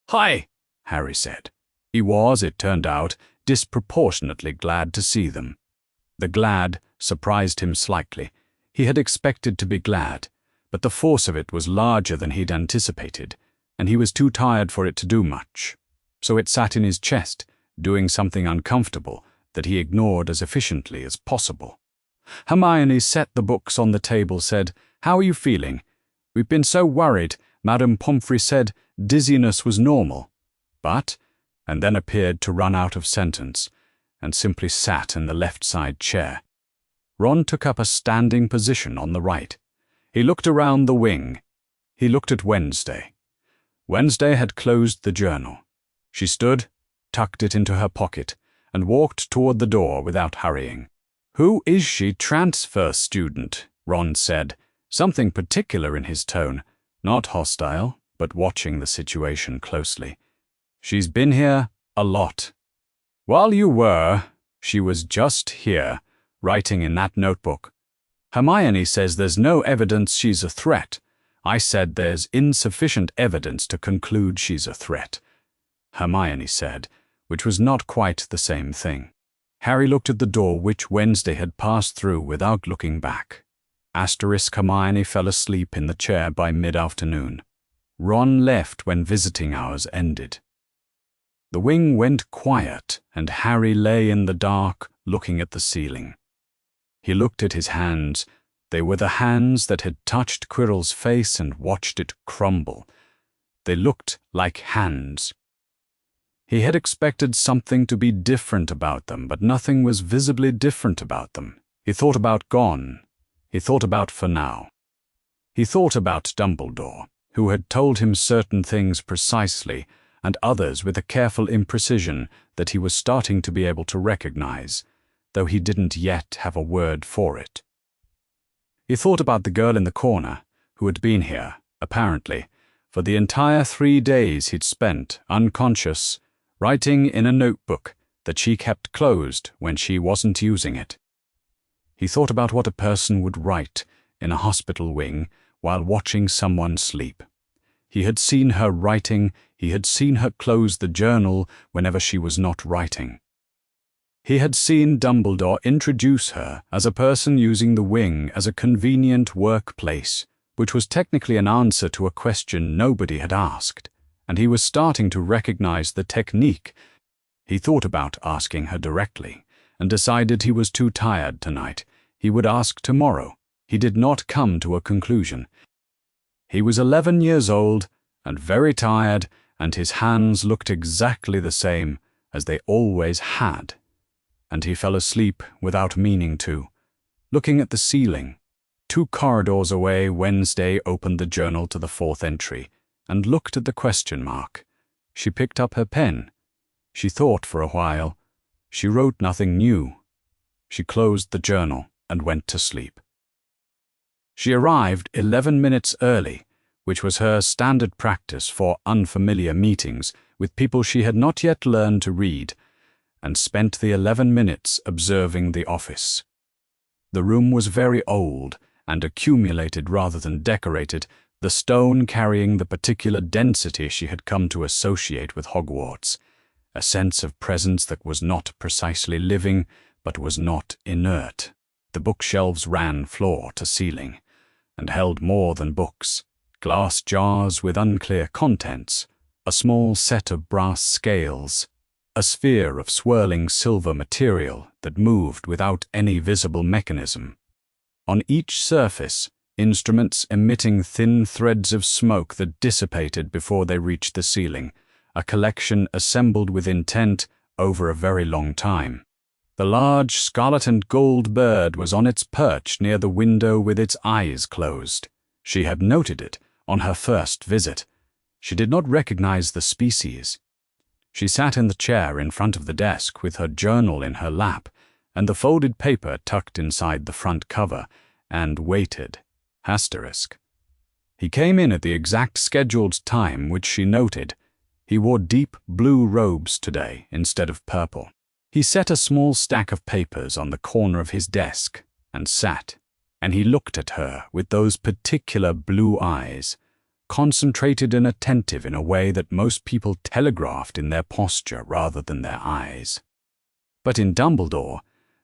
"Hi," Harry said. He was, it turned out, disproportionately glad to see them. The glad surprised him slightly. He had expected to be glad, but the force of it was larger than he'd anticipated, and he was too tired for it to do much. So it sat in his chest, doing something uncomfortable that he ignored as efficiently as possible. Hermione set the books on the table, said, "How are you feeling? We've been so worried. Madame Pomfrey said dizziness was normal." But, and then appeared to run out of sentence, and simply sat in the left-side chair. Ron took up a standing position on the right. He looked around the wing. He looked at Wednesday. Wednesday had closed the journal. She stood, tucked it into her pocket, and walked toward the door without hurrying. "Who is she, transfer student?" Ron said, something particular in his tone, not hostile, but watching the situation closely. "She's been here a lot. While you were, she was just here, writing in that notebook. Hermione says there's no evidence she's a threat. I said there's insufficient evidence to conclude she's a threat," Hermione said, which was not quite the same thing. Harry looked at the door which Wednesday had passed through without looking back. Asterisk, Hermione fell asleep in the chair by mid-afternoon. Ron left when visiting hours ended. The wing went quiet, and Harry lay in the dark, looking at the ceiling. He looked at his hands. They were the hands that had touched Quirrell's face and watched it crumble. They looked like hands. He had expected something to be different about them, but nothing was visibly different about them. He thought about gone. He thought about for now. He thought about Dumbledore, who had told him certain things precisely, and others with a careful imprecision that he was starting to be able to recognize, though he didn't yet have a word for it. He thought about the girl in the corner, who had been here, apparently, for the entire 3 days he'd spent, unconscious, writing in a notebook that she kept closed when she wasn't using it. He thought about what a person would write in a hospital wing while watching someone sleep. He had seen her writing, he had seen her close the journal whenever she was not writing. He had seen Dumbledore introduce her as a person using the wing as a convenient workplace, which was technically an answer to a question nobody had asked, and he was starting to recognize the technique. He thought about asking her directly, and decided he was too tired tonight. He would ask tomorrow. He did not come to a conclusion. He was 11 years old and very tired, and his hands looked exactly the same as they always had. And he fell asleep without meaning to, looking at the ceiling. 2 corridors away, Wednesday opened the journal to the 4th entry and looked at the question mark. She picked up her pen. She thought for a while. She wrote nothing new. She closed the journal and went to sleep. She arrived 11 minutes early, which was her standard practice for unfamiliar meetings with people she had not yet learned to read, and spent the 11 minutes observing the office. The room was very old and accumulated rather than decorated, the stone carrying the particular density she had come to associate with Hogwarts, a sense of presence that was not precisely living, but was not inert. The bookshelves ran floor to ceiling, and held more than books: glass jars with unclear contents, a small set of brass scales, a sphere of swirling silver material that moved without any visible mechanism. On each surface, instruments emitting thin threads of smoke that dissipated before they reached the ceiling, a collection assembled with intent over a very long time. The large scarlet and gold bird was on its perch near the window with its eyes closed. She had noted it on her first visit. She did not recognize the species. She sat in the chair in front of the desk with her journal in her lap and the folded paper tucked inside the front cover, and waited. Asterisk. He came in at the exact scheduled time which she noted. He wore deep blue robes today instead of purple. He set a small stack of papers on the corner of his desk and sat, and he looked at her with those particular blue eyes, concentrated and attentive in a way that most people telegraphed in their posture rather than their eyes. But in Dumbledore,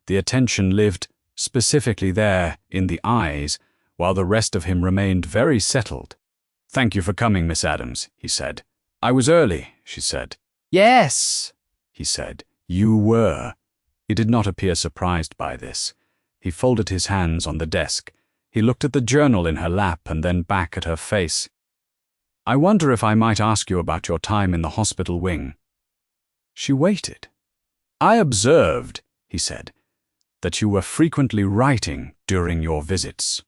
the attention lived specifically there in the eyes, while the rest of him remained very settled. "Thank you for coming, Miss Addams," he said. "I was early," she said. "Yes," he said. "You were." He did not appear surprised by this. He folded his hands on the desk. He looked at the journal in her lap and then back at her face. "I wonder if I might ask you about your time in the hospital wing." She waited. "I observed," he said, "that you were frequently writing during your visits.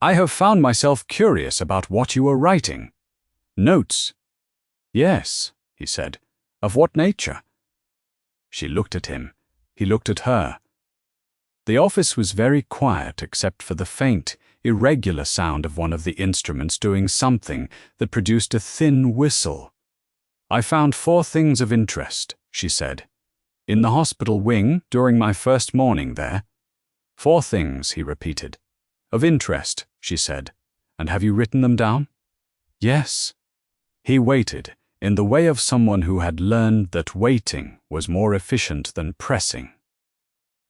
I have found myself curious about what you were writing." "Notes?" "Yes," he said. "Of what nature?" She looked at him. He looked at her. The office was very quiet except for the faint, irregular sound of one of the instruments doing something that produced a thin whistle. "I found 4 things of interest," she said. "In the hospital wing during my first morning there." "4 things," he repeated. "Of interest," she said. "And have you written them down?" "Yes." He waited, in the way of someone who had learned that waiting was more efficient than pressing.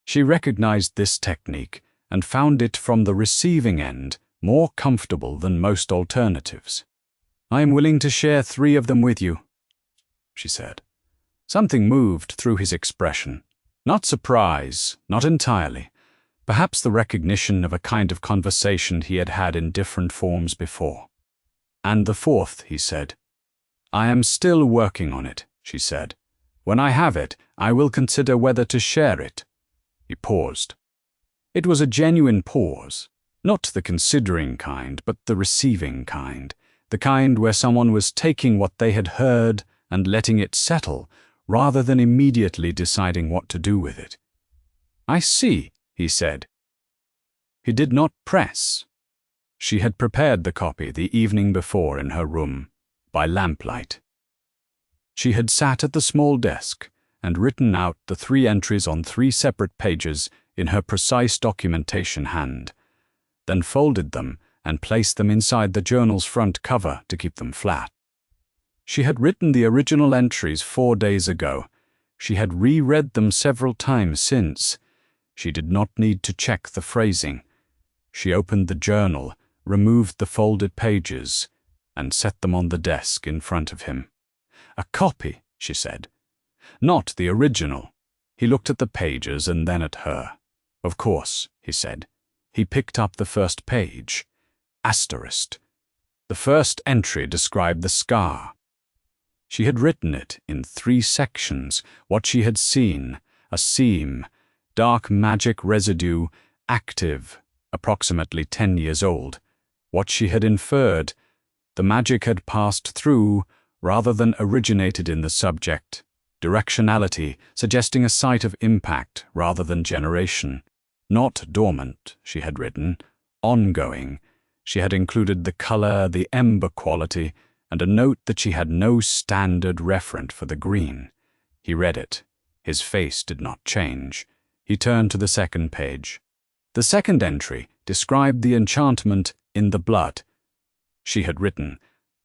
She recognized this technique and found it from the receiving end more comfortable than most alternatives. "I am willing to share 3 of them with you," she said. Something moved through his expression. Not surprise, not entirely. Perhaps the recognition of a kind of conversation he had had in different forms before. "And the 4th," he said. "I am still working on it," she said. "When I have it, I will consider whether to share it." He paused. It was a genuine pause, not the considering kind, but the receiving kind, the kind where someone was taking what they had heard and letting it settle, rather than immediately deciding what to do with it. "I see," he said. He did not press. She had prepared the copy the evening before in her room, by lamplight. She had sat at the small desk and written out the 3 entries on 3 separate pages in her precise documentation hand, then folded them and placed them inside the journal's front cover to keep them flat. She had written the original entries 4 days ago. She had reread them several times since. She did not need to check the phrasing. She opened the journal, removed the folded pages, and set them on the desk in front of him. "A copy," she said. "Not the original." He looked at the pages and then at her. "Of course," he said. He picked up the first page. Asterisk. The first entry described the scar. She had written it in 3 sections, what she had seen: a seam, dark magic residue, active, approximately 10 years old. What she had inferred: the magic had passed through rather than originated in the subject. Directionality, suggesting a site of impact rather than generation. Not dormant, she had written. Ongoing. She had included the color, the ember quality, and a note that she had no standard referent for the green. He read it. His face did not change. He turned to the second page. The second entry described the enchantment in the blood. She had written,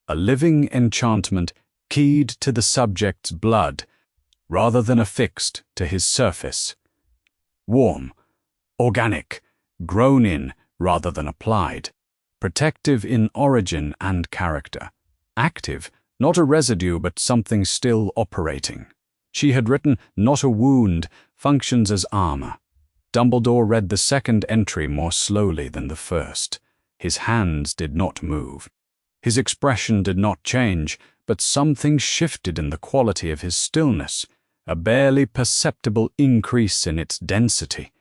"A living enchantment keyed to the subject's blood, rather than affixed to his surface. Warm, Organic, grown in rather than applied. Protective in origin and character. Active, not a residue but something still operating. She had written, not a wound, functions as armor. Dumbledore read the second entry more slowly than the first. His hands did not move. His expression did not change, but something shifted in the quality of his stillness, a barely perceptible increase in its density.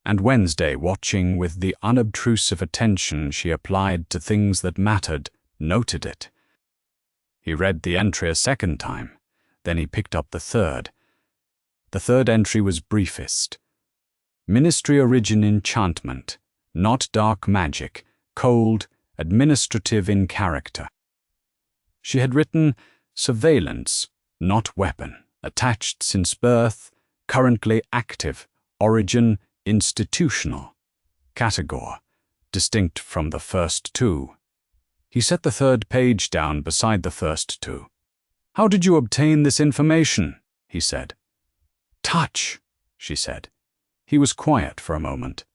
And Wednesday, watching with the unobtrusive attention she applied to things that mattered, noted it. He read the entry a second time. Then he picked up the third. The third entry was briefest. Ministry origin enchantment, not dark magic, cold, administrative in character. She had written surveillance, not weapon, attached since birth, currently active, origin institutional, category, distinct from the first two. He set the third page down beside the first two. "How did you obtain this information?" he said. "Touch," she said. He was quiet for a moment.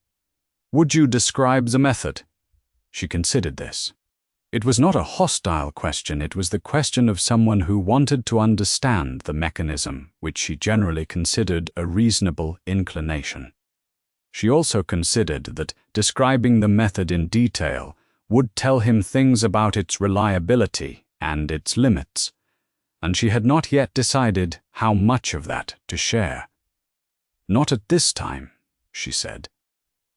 "Would you describe the method?" She considered this. It was not a hostile question, it was the question of someone who wanted to understand the mechanism, which she generally considered a reasonable inclination. She also considered that describing the method in detail would tell him things about its reliability and its limits, and she had not yet decided how much of that to share. "Not at this time," she said.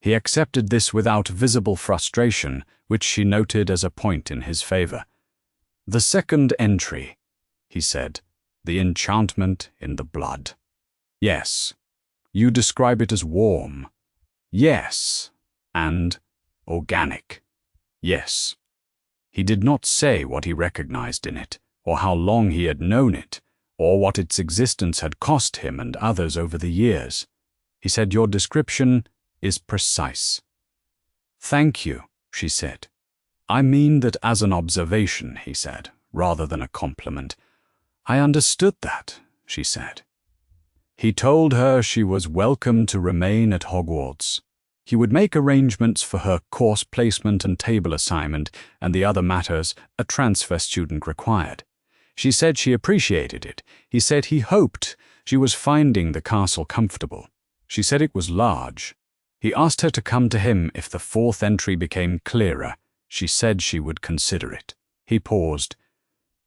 He accepted this without visible frustration, which she noted as a point in his favor. "The second entry," he said, "the enchantment in the blood." "Yes. You describe it as warm." "Yes." And organic. "Yes." He did not say what he recognized in it, or how long he had known it, or what its existence had cost him and others over the years. He said, "Your description is precise." "Thank you," she said. "I mean that as an observation," he said, rather than a compliment. "I understood that," she said. He told her she was welcome to remain at Hogwarts. He would make arrangements for her course placement and table assignment and the other matters a transfer student required. She said she appreciated it. He said he hoped she was finding the castle comfortable. She said it was large. He asked her to come to him if the fourth entry became clearer. She said she would consider it. He paused,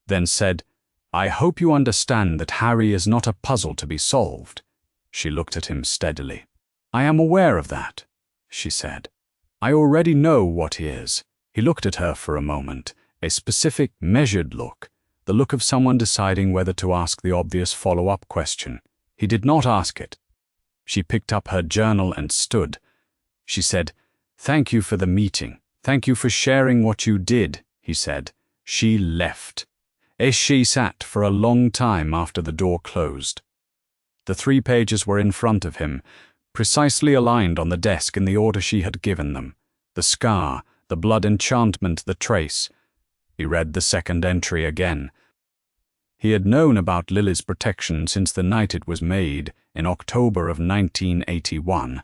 then said, "I hope you understand that Harry is not a puzzle to be solved." She looked at him steadily. "I am aware of that," she said. "I already know what he is." He looked at her for a moment, a specific, measured look, the look of someone deciding whether to ask the obvious follow-up question. He did not ask it. She picked up her journal and stood. She said, "Thank you for the meeting. Thank you for sharing what you did," he said. She left. She sat for a long time after the door closed. The 3 pages were in front of him, precisely aligned on the desk in the order she had given them. The scar, the blood enchantment, the trace. He read the second entry again. He had known about Lily's protection since the night it was made, in October of 1981,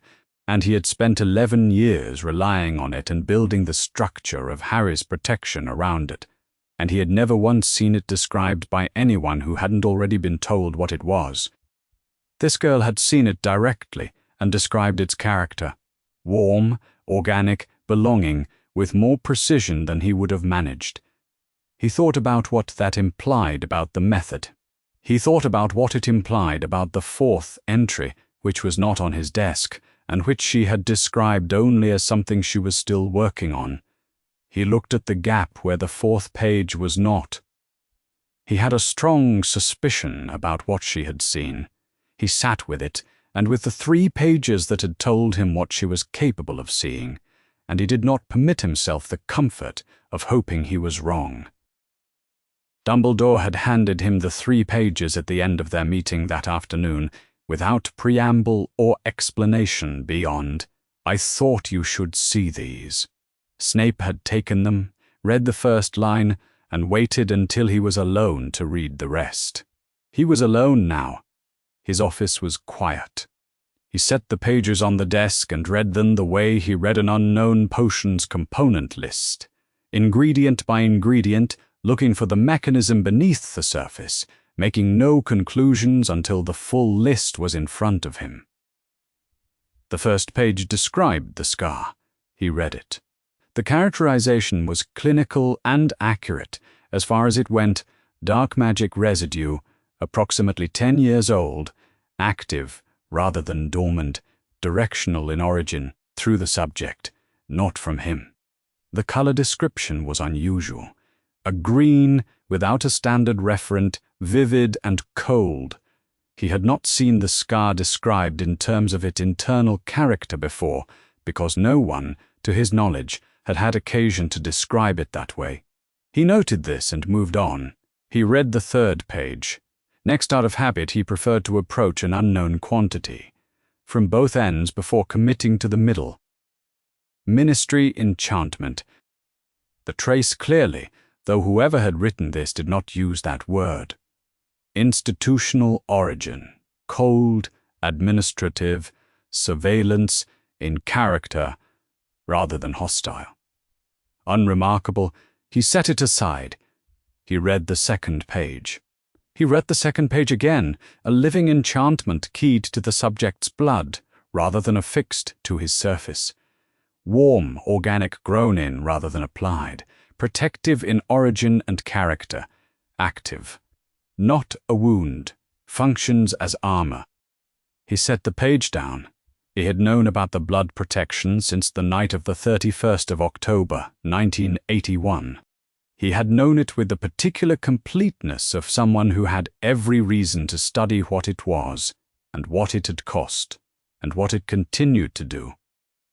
and he had spent 11 years relying on it and building the structure of Harry's protection around it, and he had never once seen it described by anyone who hadn't already been told what it was. This girl had seen it directly and described its character. Warm, organic, belonging, with more precision than he would have managed. He thought about what that implied about the method. He thought about what it implied about the fourth entry, which was not on his desk, and which she had described only as something she was still working on. He looked at the gap where the fourth page was not. He had a strong suspicion about what she had seen. He sat with it, and with the 3 pages that had told him what she was capable of seeing, and he did not permit himself the comfort of hoping he was wrong. Dumbledore had handed him the 3 pages at the end of their meeting that afternoon, without preamble or explanation beyond, "I thought you should see these." Snape had taken them, read the first line, and waited until he was alone to read the rest. He was alone now. His office was quiet. He set the pages on the desk and read them the way he read an unknown potion's component list, ingredient by ingredient, looking for the mechanism beneath the surface, making no conclusions until the full list was in front of him. The first page described the scar. He read it. The characterization was clinical and accurate as far as it went: dark magic residue, approximately 10 years old, active rather than dormant, directional in origin, through the subject, not from him. The color description was unusual. A green, without a standard referent, vivid and cold. He had not seen the scar described in terms of its internal character before, because no one, to his knowledge, had had occasion to describe it that way. He noted this and moved on. He read the third page. Next, out of habit, he preferred to approach an unknown quantity, from both ends before committing to the middle. Ministry enchantment. The trace clearly, though whoever had written this did not use that word. Institutional origin, cold, administrative, surveillance, in character, rather than hostile. Unremarkable, he set it aside. He read the second page. He read the second page again, a living enchantment keyed to the subject's blood, rather than affixed to his surface. Warm, organic, grown in rather than applied, protective in origin and character, active. Not a wound, functions as armor. He set the page down. He had known about the blood protection since the night of the 31st of October, 1981. He had known it with the particular completeness of someone who had every reason to study what it was, and what it had cost, and what it continued to do.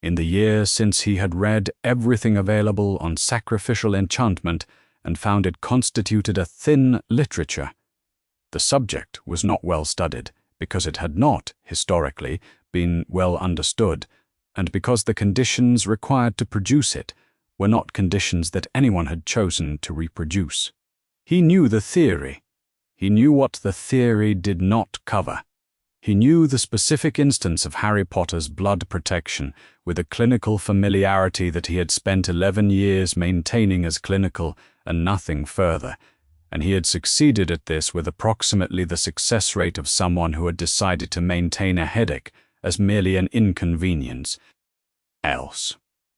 In the year since he had read everything available on sacrificial enchantment and found it constituted a thin literature. The subject was not well studied, because it had not, historically, been well understood, and because the conditions required to produce it were not conditions that anyone had chosen to reproduce. He knew the theory. He knew what the theory did not cover. He knew the specific instance of Harry Potter's blood protection with a clinical familiarity that he had spent 11 years maintaining as clinical and nothing further, and he had succeeded at this with approximately the success rate of someone who had decided to maintain a headache as merely an inconvenience. Else.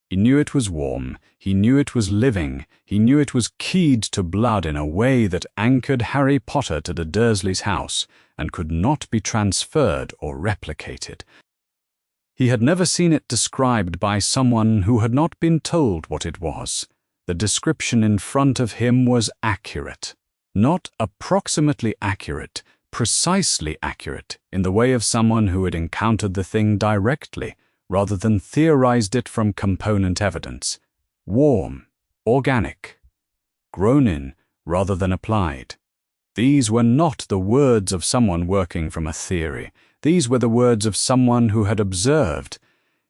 He knew it was warm, he knew it was living, he knew it was keyed to blood in a way that anchored Harry Potter to the Dursleys' house and could not be transferred or replicated. He had never seen it described by someone who had not been told what it was. The description in front of him was accurate. Not approximately accurate, precisely accurate, in the way of someone who had encountered the thing directly, rather than theorized it from component evidence. Warm, organic, grown in rather than applied. These were not the words of someone working from a theory. These were the words of someone who had observed.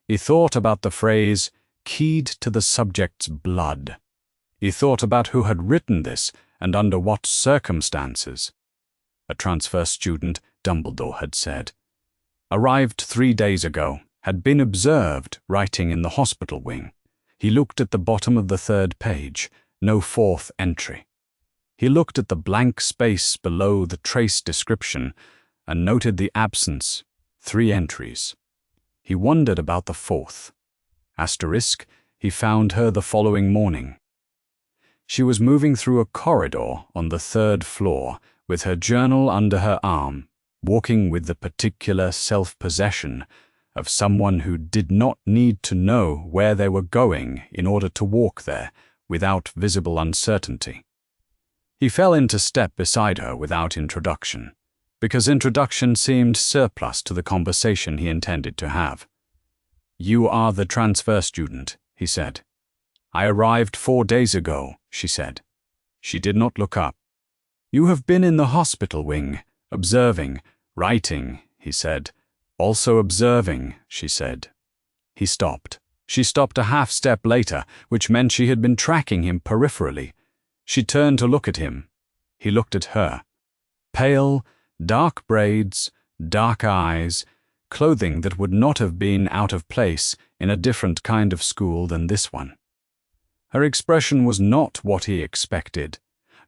He thought about the phrase, keyed to the subject's blood. He thought about who had written this and under what circumstances. A transfer student, Dumbledore had said. Arrived 3 days ago. Had been observed writing in the hospital wing. He looked at the bottom of the third page, no fourth entry. He looked at the blank space below the trace description and noted the absence, 3 entries. He wondered about the fourth. Asterisk, he found her the following morning. She was moving through a corridor on the 3rd floor with her journal under her arm, walking with the particular self-possession of someone who did not need to know where they were going in order to walk there without visible uncertainty. He fell into step beside her without introduction, because introduction seemed surplus to the conversation he intended to have. "You are the transfer student," he said. "I arrived 4 days ago," she said. She did not look up. "You have been in the hospital wing, observing, writing," he said. "Also observing," she said. He stopped. She stopped a half-step later, which meant she had been tracking him peripherally. She turned to look at him. He looked at her. Pale, dark braids, dark eyes, clothing that would not have been out of place in a different kind of school than this one. Her expression was not what he expected,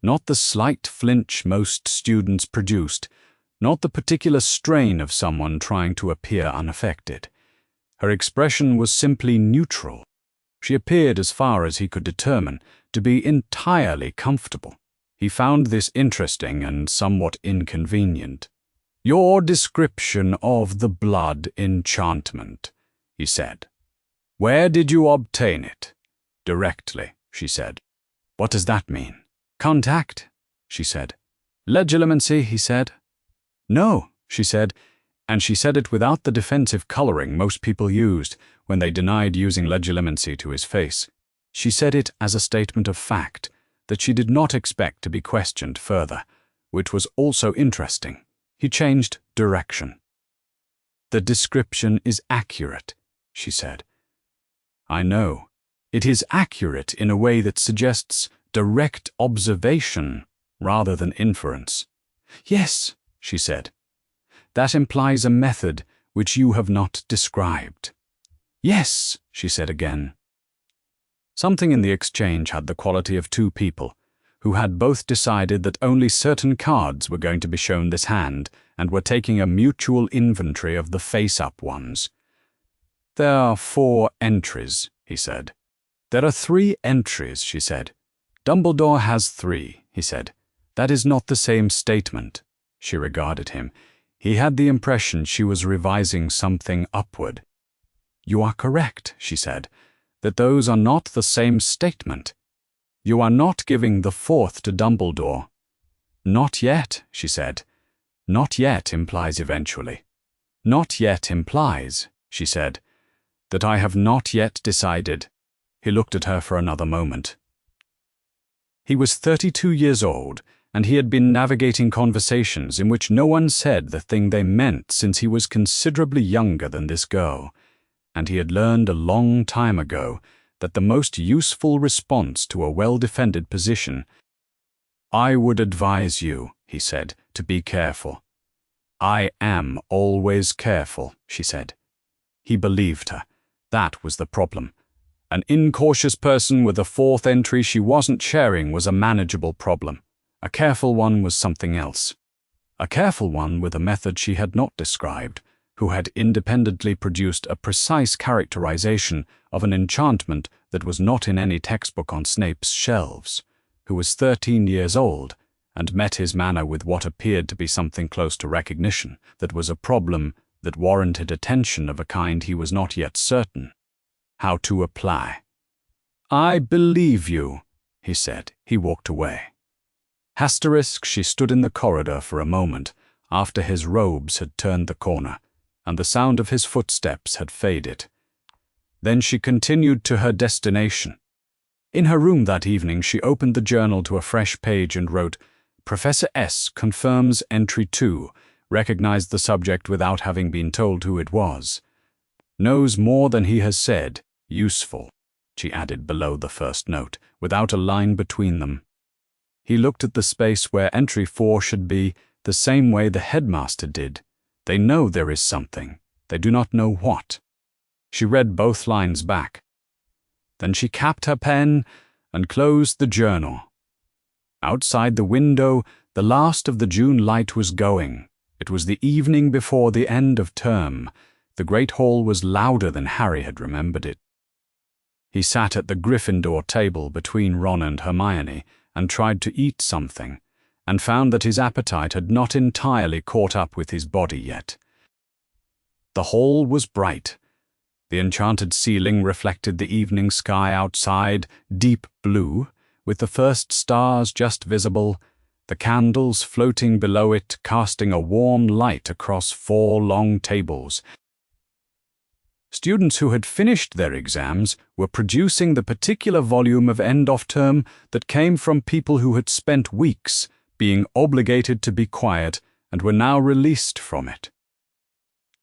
not the slight flinch most students produced, not the particular strain of someone trying to appear unaffected. Her expression was simply neutral. She appeared, as far as he could determine, to be entirely comfortable. He found this interesting and somewhat inconvenient. "Your description of the blood enchantment," he said. "Where did you obtain it?" "Directly," she said. "What does that mean?" "Contact," she said. "Legilimency," he said. "No," she said, and she said it without the defensive coloring most people used when they denied using legilimency to his face. She said it as a statement of fact that she did not expect to be questioned further, which was also interesting. He changed direction. "The description is accurate," she said. "I know. It is accurate in a way that suggests direct observation rather than inference." "Yes," she said. "That implies a method which you have not described." "Yes," she said again. Something in the exchange had the quality of two people who had both decided that only certain cards were going to be shown this hand and were taking a mutual inventory of the face-up ones. "There are 4 entries," he said. "There are 3 entries," she said. "Dumbledore has 3, he said. "That is not the same statement." She regarded him. He had the impression she was revising something upward. "You are correct," she said, "that those are not the same statement. You are not giving the 4th to Dumbledore." "Not yet," she said. "Not yet" implies eventually. "Not yet" implies, she said, that I have not yet decided. He looked at her for another moment. He was 32 years old, and he had been navigating conversations in which no one said the thing they meant since he was considerably younger than this girl, and he had learned a long time ago that the most useful response to a well-defended position— "I would advise you," he said, "to be careful." "I am always careful," she said. He believed her. That was the problem. An incautious person with a 4th entry she wasn't sharing was a manageable problem. A careful one was something else. A careful one with a method she had not described, who had independently produced a precise characterization of an enchantment that was not in any textbook on Snape's shelves, who was 13 years old, and met his manner with what appeared to be something close to recognition, that was a problem that warranted attention of a kind he was not yet certain how to apply. "I believe you," he said. He walked away. She stood in the corridor for a moment after his robes had turned the corner, and the sound of his footsteps had faded. Then she continued to her destination. In her room that evening, she opened the journal to a fresh page and wrote, "Professor S. confirms entry 2, recognized the subject without having been told who it was. Knows more than he has said, useful," she added below the first note, without a line between them. He looked at the space where entry 4 should be, the same way the headmaster did. They know there is something. They do not know what. She read both lines back. Then she capped her pen and closed the journal. Outside the window, the last of the June light was going. It was the evening before the end of term. The great hall was louder than Harry had remembered it. He sat at the Gryffindor table between Ron and Hermione and tried to eat something, and found that his appetite had not entirely caught up with his body yet. The hall was bright. The enchanted ceiling reflected the evening sky outside, deep blue, with the first stars just visible, the candles floating below it casting a warm light across 4 long tables. Students who had finished their exams were producing the particular volume of end-of-term that came from people who had spent weeks being obligated to be quiet and were now released from it.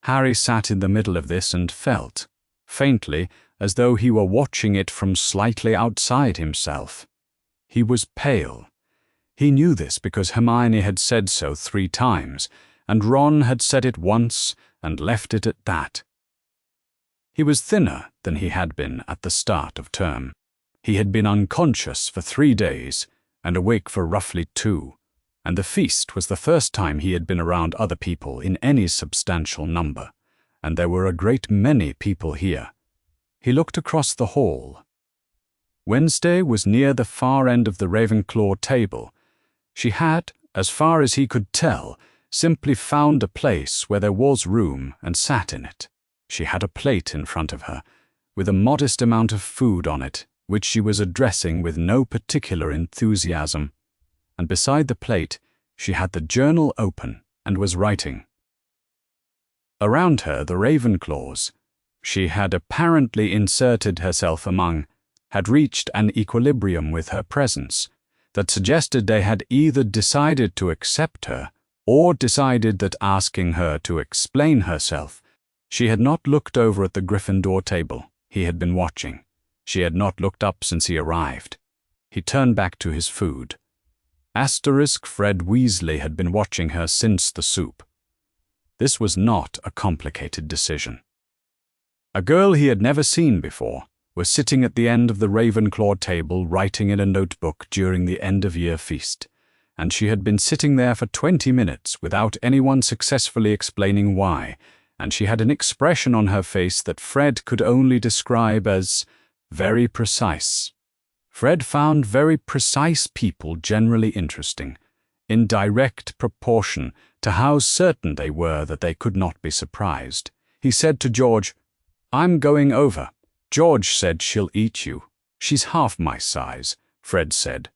Harry sat in the middle of this and felt, faintly, as though he were watching it from slightly outside himself. He was pale. He knew this because Hermione had said so 3 times, and Ron had said it once and left it at that. He was thinner than he had been at the start of term. He had been unconscious for 3 days and awake for roughly 2, and the feast was the first time he had been around other people in any substantial number, and there were a great many people here. He looked across the hall. Wednesday was near the far end of the Ravenclaw table. She had, as far as he could tell, simply found a place where there was room and sat in it. She had a plate in front of her, with a modest amount of food on it, which she was addressing with no particular enthusiasm. And beside the plate, she had the journal open and was writing. Around her, the Ravenclaws, she had apparently inserted herself among, had reached an equilibrium with her presence that suggested they had either decided to accept her or decided that asking her to explain herself. She had not looked over at the Gryffindor table he had been watching. She had not looked up since he arrived. He turned back to his food. Fred Weasley had been watching her since the soup. This was not a complicated decision. A girl he had never seen before was sitting at the end of the Ravenclaw table writing in a notebook during the end-of-year feast, and she had been sitting there for 20 minutes without anyone successfully explaining why, and she had an expression on her face that Fred could only describe as very precise. Fred found very precise people generally interesting, in direct proportion to how certain they were that they could not be surprised. He said to George, "I'm going over. George said she'll eat you. She's half my size," Fred said.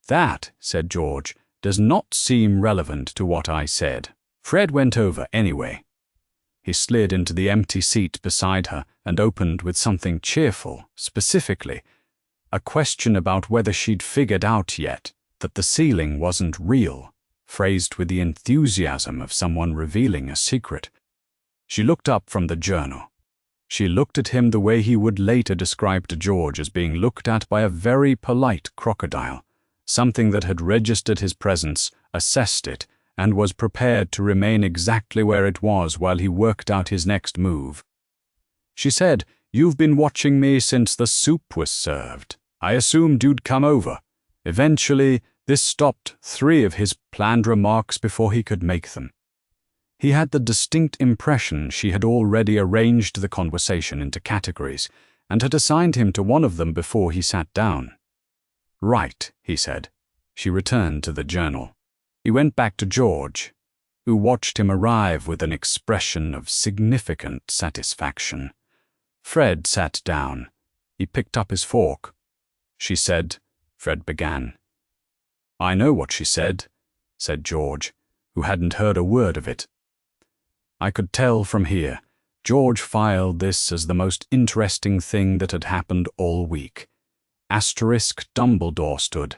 "That," said George, "does not seem relevant to what I said." Fred went over anyway. He slid into the empty seat beside her and opened with something cheerful, specifically, a question about whether she'd figured out yet that the ceiling wasn't real, phrased with the enthusiasm of someone revealing a secret. She looked up from the journal. She looked at him the way he would later describe to George as being looked at by a very polite crocodile, something that had registered his presence, assessed it, and was prepared to remain exactly where it was while he worked out his next move. She said, "You've been watching me since the soup was served. I assumed you'd come over." Eventually, this stopped 3 of his planned remarks before he could make them. He had the distinct impression she had already arranged the conversation into categories and had assigned him to one of them before he sat down. "Right," he said. She returned to the journal. He went back to George, who watched him arrive with an expression of significant satisfaction. Fred sat down. He picked up his fork. "She said," Fred began. "I know what she said," said George, who hadn't heard a word of it. I could tell from here. George filed this as the most interesting thing that had happened all week. Dumbledore stood.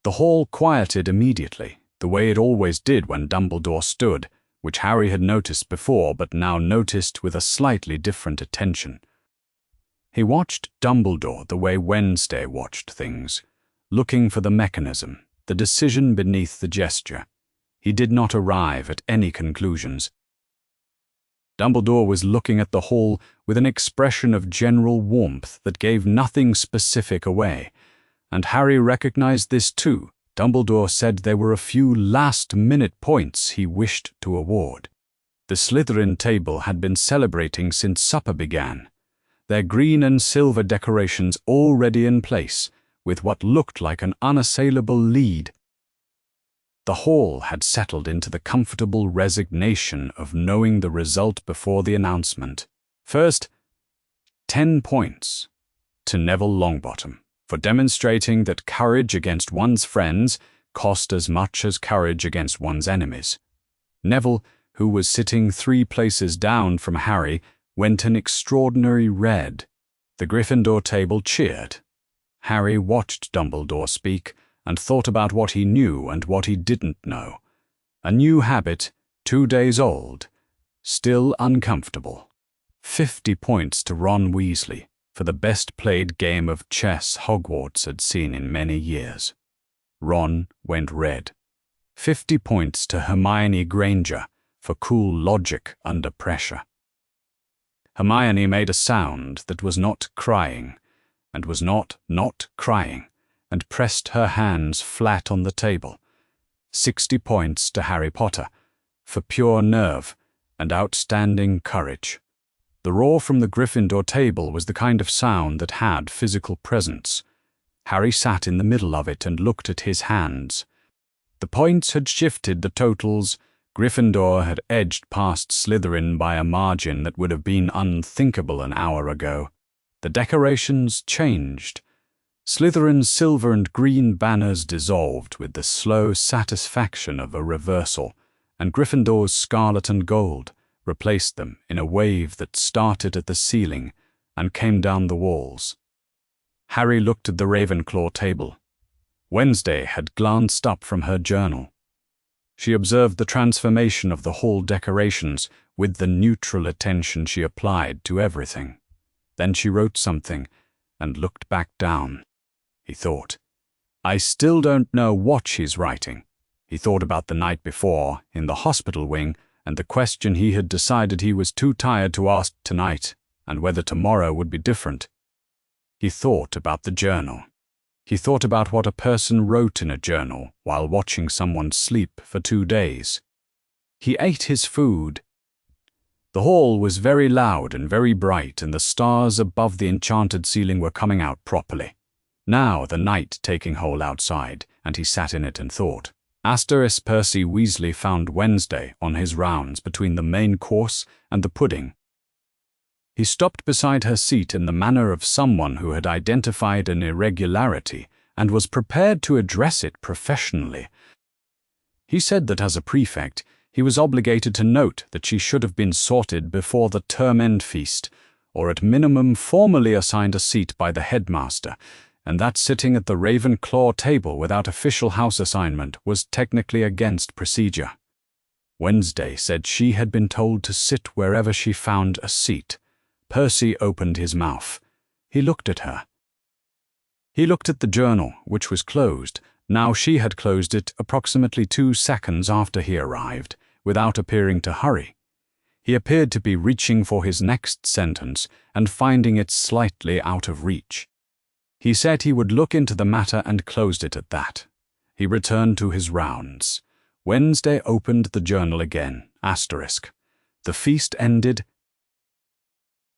The hall quieted immediately, the way it always did when Dumbledore stood, which Harry had noticed before but now noticed with a slightly different attention. He watched Dumbledore the way Wednesday watched things, looking for the mechanism, the decision beneath the gesture. He did not arrive at any conclusions. Dumbledore was looking at the hall with an expression of general warmth that gave nothing specific away, and Harry recognized this too. Dumbledore said there were a few last-minute points he wished to award. The Slytherin table had been celebrating since supper began, their green and silver decorations already in place, with what looked like an unassailable lead. The hall had settled into the comfortable resignation of knowing the result before the announcement. First, 10 points to Neville Longbottom for demonstrating that courage against one's friends cost as much as courage against one's enemies. Neville, who was sitting 3 places down from Harry, went an extraordinary red. The Gryffindor table cheered. Harry watched Dumbledore speak and thought about what he knew and what he didn't know. A new habit, 2 days old, still uncomfortable. 50 points to Ron Weasley for the best-played game of chess Hogwarts had seen in many years. Ron went red. 50 points to Hermione Granger for cool logic under pressure. Hermione made a sound that was not crying, and was not crying, and pressed her hands flat on the table. 60 points to Harry Potter for pure nerve and outstanding courage. The roar from the Gryffindor table was the kind of sound that had physical presence. Harry sat in the middle of it and looked at his hands. The points had shifted the totals. Gryffindor had edged past Slytherin by a margin that would have been unthinkable an hour ago. The decorations changed. Slytherin's silver and green banners dissolved with the slow satisfaction of a reversal, and Gryffindor's scarlet and gold replaced them in a wave that started at the ceiling and came down the walls. Harry looked at the Ravenclaw table. Wednesday had glanced up from her journal. She observed the transformation of the hall decorations with the neutral attention she applied to everything. Then she wrote something and looked back down. He thought, I still don't know what she's writing. He thought about the night before, in the hospital wing, and the question he had decided he was too tired to ask tonight, and whether tomorrow would be different. He thought about the journal. He thought about what a person wrote in a journal while watching someone sleep for 2 days. He ate his food. The hall was very loud and very bright, and the stars above the enchanted ceiling were coming out properly. Now the night taking hold outside, and he sat in it and thought. Percy Weasley found Wednesday on his rounds between the main course and the pudding. He stopped beside her seat in the manner of someone who had identified an irregularity and was prepared to address it professionally. He said that as a prefect, he was obligated to note that she should have been sorted before the term-end feast, or at minimum formally assigned a seat by the headmaster, and that sitting at the Ravenclaw table without official house assignment was technically against procedure. Wednesday said she had been told to sit wherever she found a seat. Percy opened his mouth. He looked at her. He looked at the journal, which was closed. Now she had closed it approximately 2 seconds after he arrived, without appearing to hurry. He appeared to be reaching for his next sentence and finding it slightly out of reach. He said he would look into the matter and closed it at that. He returned to his rounds. Wednesday opened the journal again. The feast ended.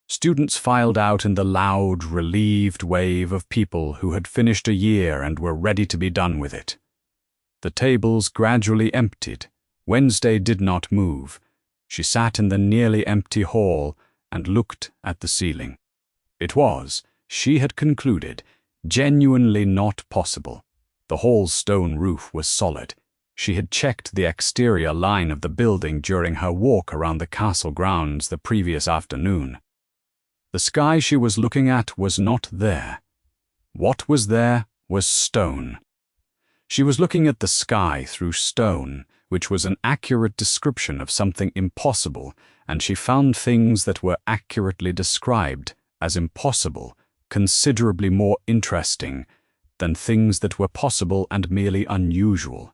Students filed out in the loud, relieved wave of people who had finished a year and were ready to be done with it. The tables gradually emptied. Wednesday did not move. She sat in the nearly empty hall and looked at the ceiling. It was, she had concluded, genuinely not possible. The hall's stone roof was solid. She had checked the exterior line of the building during her walk around the castle grounds the previous afternoon. The sky she was looking at was not there. What was there was stone. She was looking at the sky through stone, which was an accurate description of something impossible, and she found things that were accurately described as impossible considerably more interesting than things that were possible and merely unusual.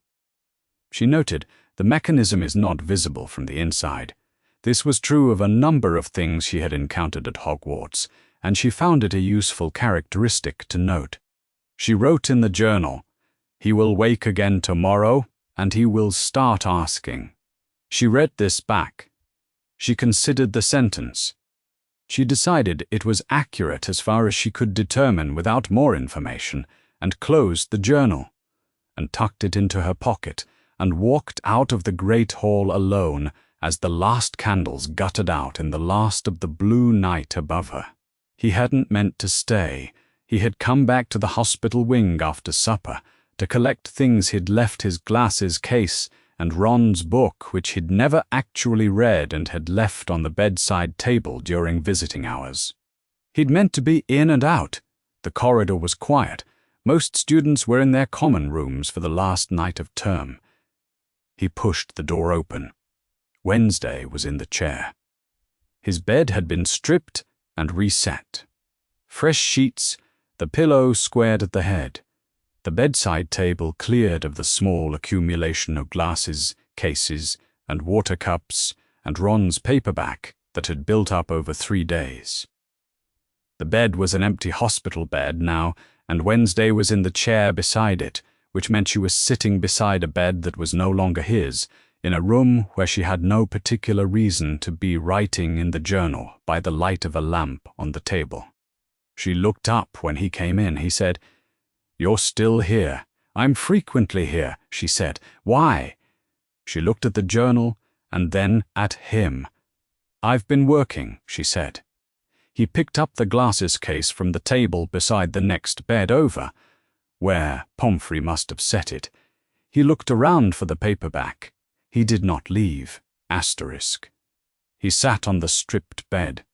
She noted the mechanism is not visible from the inside. This was true of a number of things she had encountered at Hogwarts, and she found it a useful characteristic to note. She wrote in the journal, "He will wake again tomorrow, and he will start asking." She read this back. She considered the sentence. She decided it was accurate as far as she could determine without more information, and closed the journal, and tucked it into her pocket, and walked out of the great hall alone as the last candles guttered out in the last of the blue night above her. He hadn't meant to stay. He had come back to the hospital wing after supper to collect things he'd left, his glasses case and Ron's book, which he'd never actually read and had left on the bedside table during visiting hours. He'd meant to be in and out. The corridor was quiet. Most students were in their common rooms for the last night of term. He pushed the door open. Wednesday was in the chair. His bed had been stripped and reset. Fresh sheets, the pillow squared at the head. The bedside table cleared of the small accumulation of glasses, cases, and water cups, and Ron's paperback that had built up over 3 days. The bed was an empty hospital bed now, and Wednesday was in the chair beside it, which meant she was sitting beside a bed that was no longer his, in a room where she had no particular reason to be writing in the journal by the light of a lamp on the table. She looked up when he came in. He said, "You're still here." "I'm frequently here," she said. "Why?" She looked at the journal and then at him. "I've been working," she said. He picked up the glasses case from the table beside the next bed over, where Pomfrey must have set it. He looked around for the paperback. He did not leave. Asterisk. He sat on the stripped bed.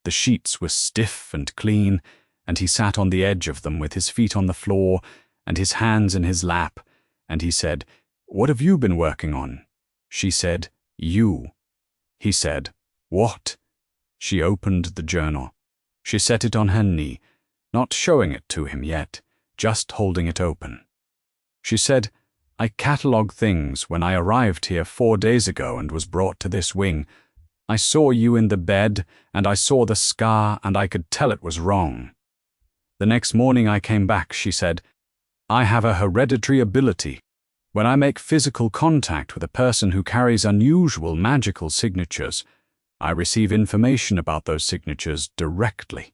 The sheets were stiff and clean, and he sat on the edge of them with his feet on the floor and his hands in his lap, and he said, "What have you been working on?" She said, "You." He said, "What?" She opened the journal. She set it on her knee, not showing it to him yet, just holding it open. She said, "I catalogued things when I arrived here 4 days ago and was brought to this wing. I saw you in the bed, and I saw the scar, and I could tell it was wrong. The next morning I came back," she said. "I have a hereditary ability. When I make physical contact with a person who carries unusual magical signatures, I receive information about those signatures directly.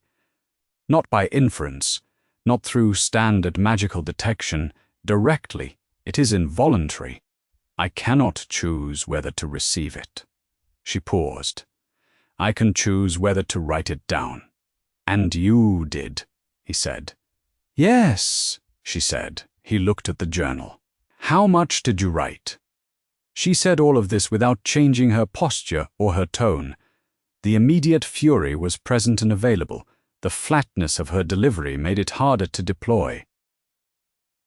Not by inference, not through standard magical detection, directly. It is involuntary. I cannot choose whether to receive it." She paused. "I can choose whether to write it down." "And you did," he said. "Yes," she said. He looked at the journal. "How much did you write?" She said all of this without changing her posture or her tone. The immediate fury was present and available. The flatness of her delivery made it harder to deploy.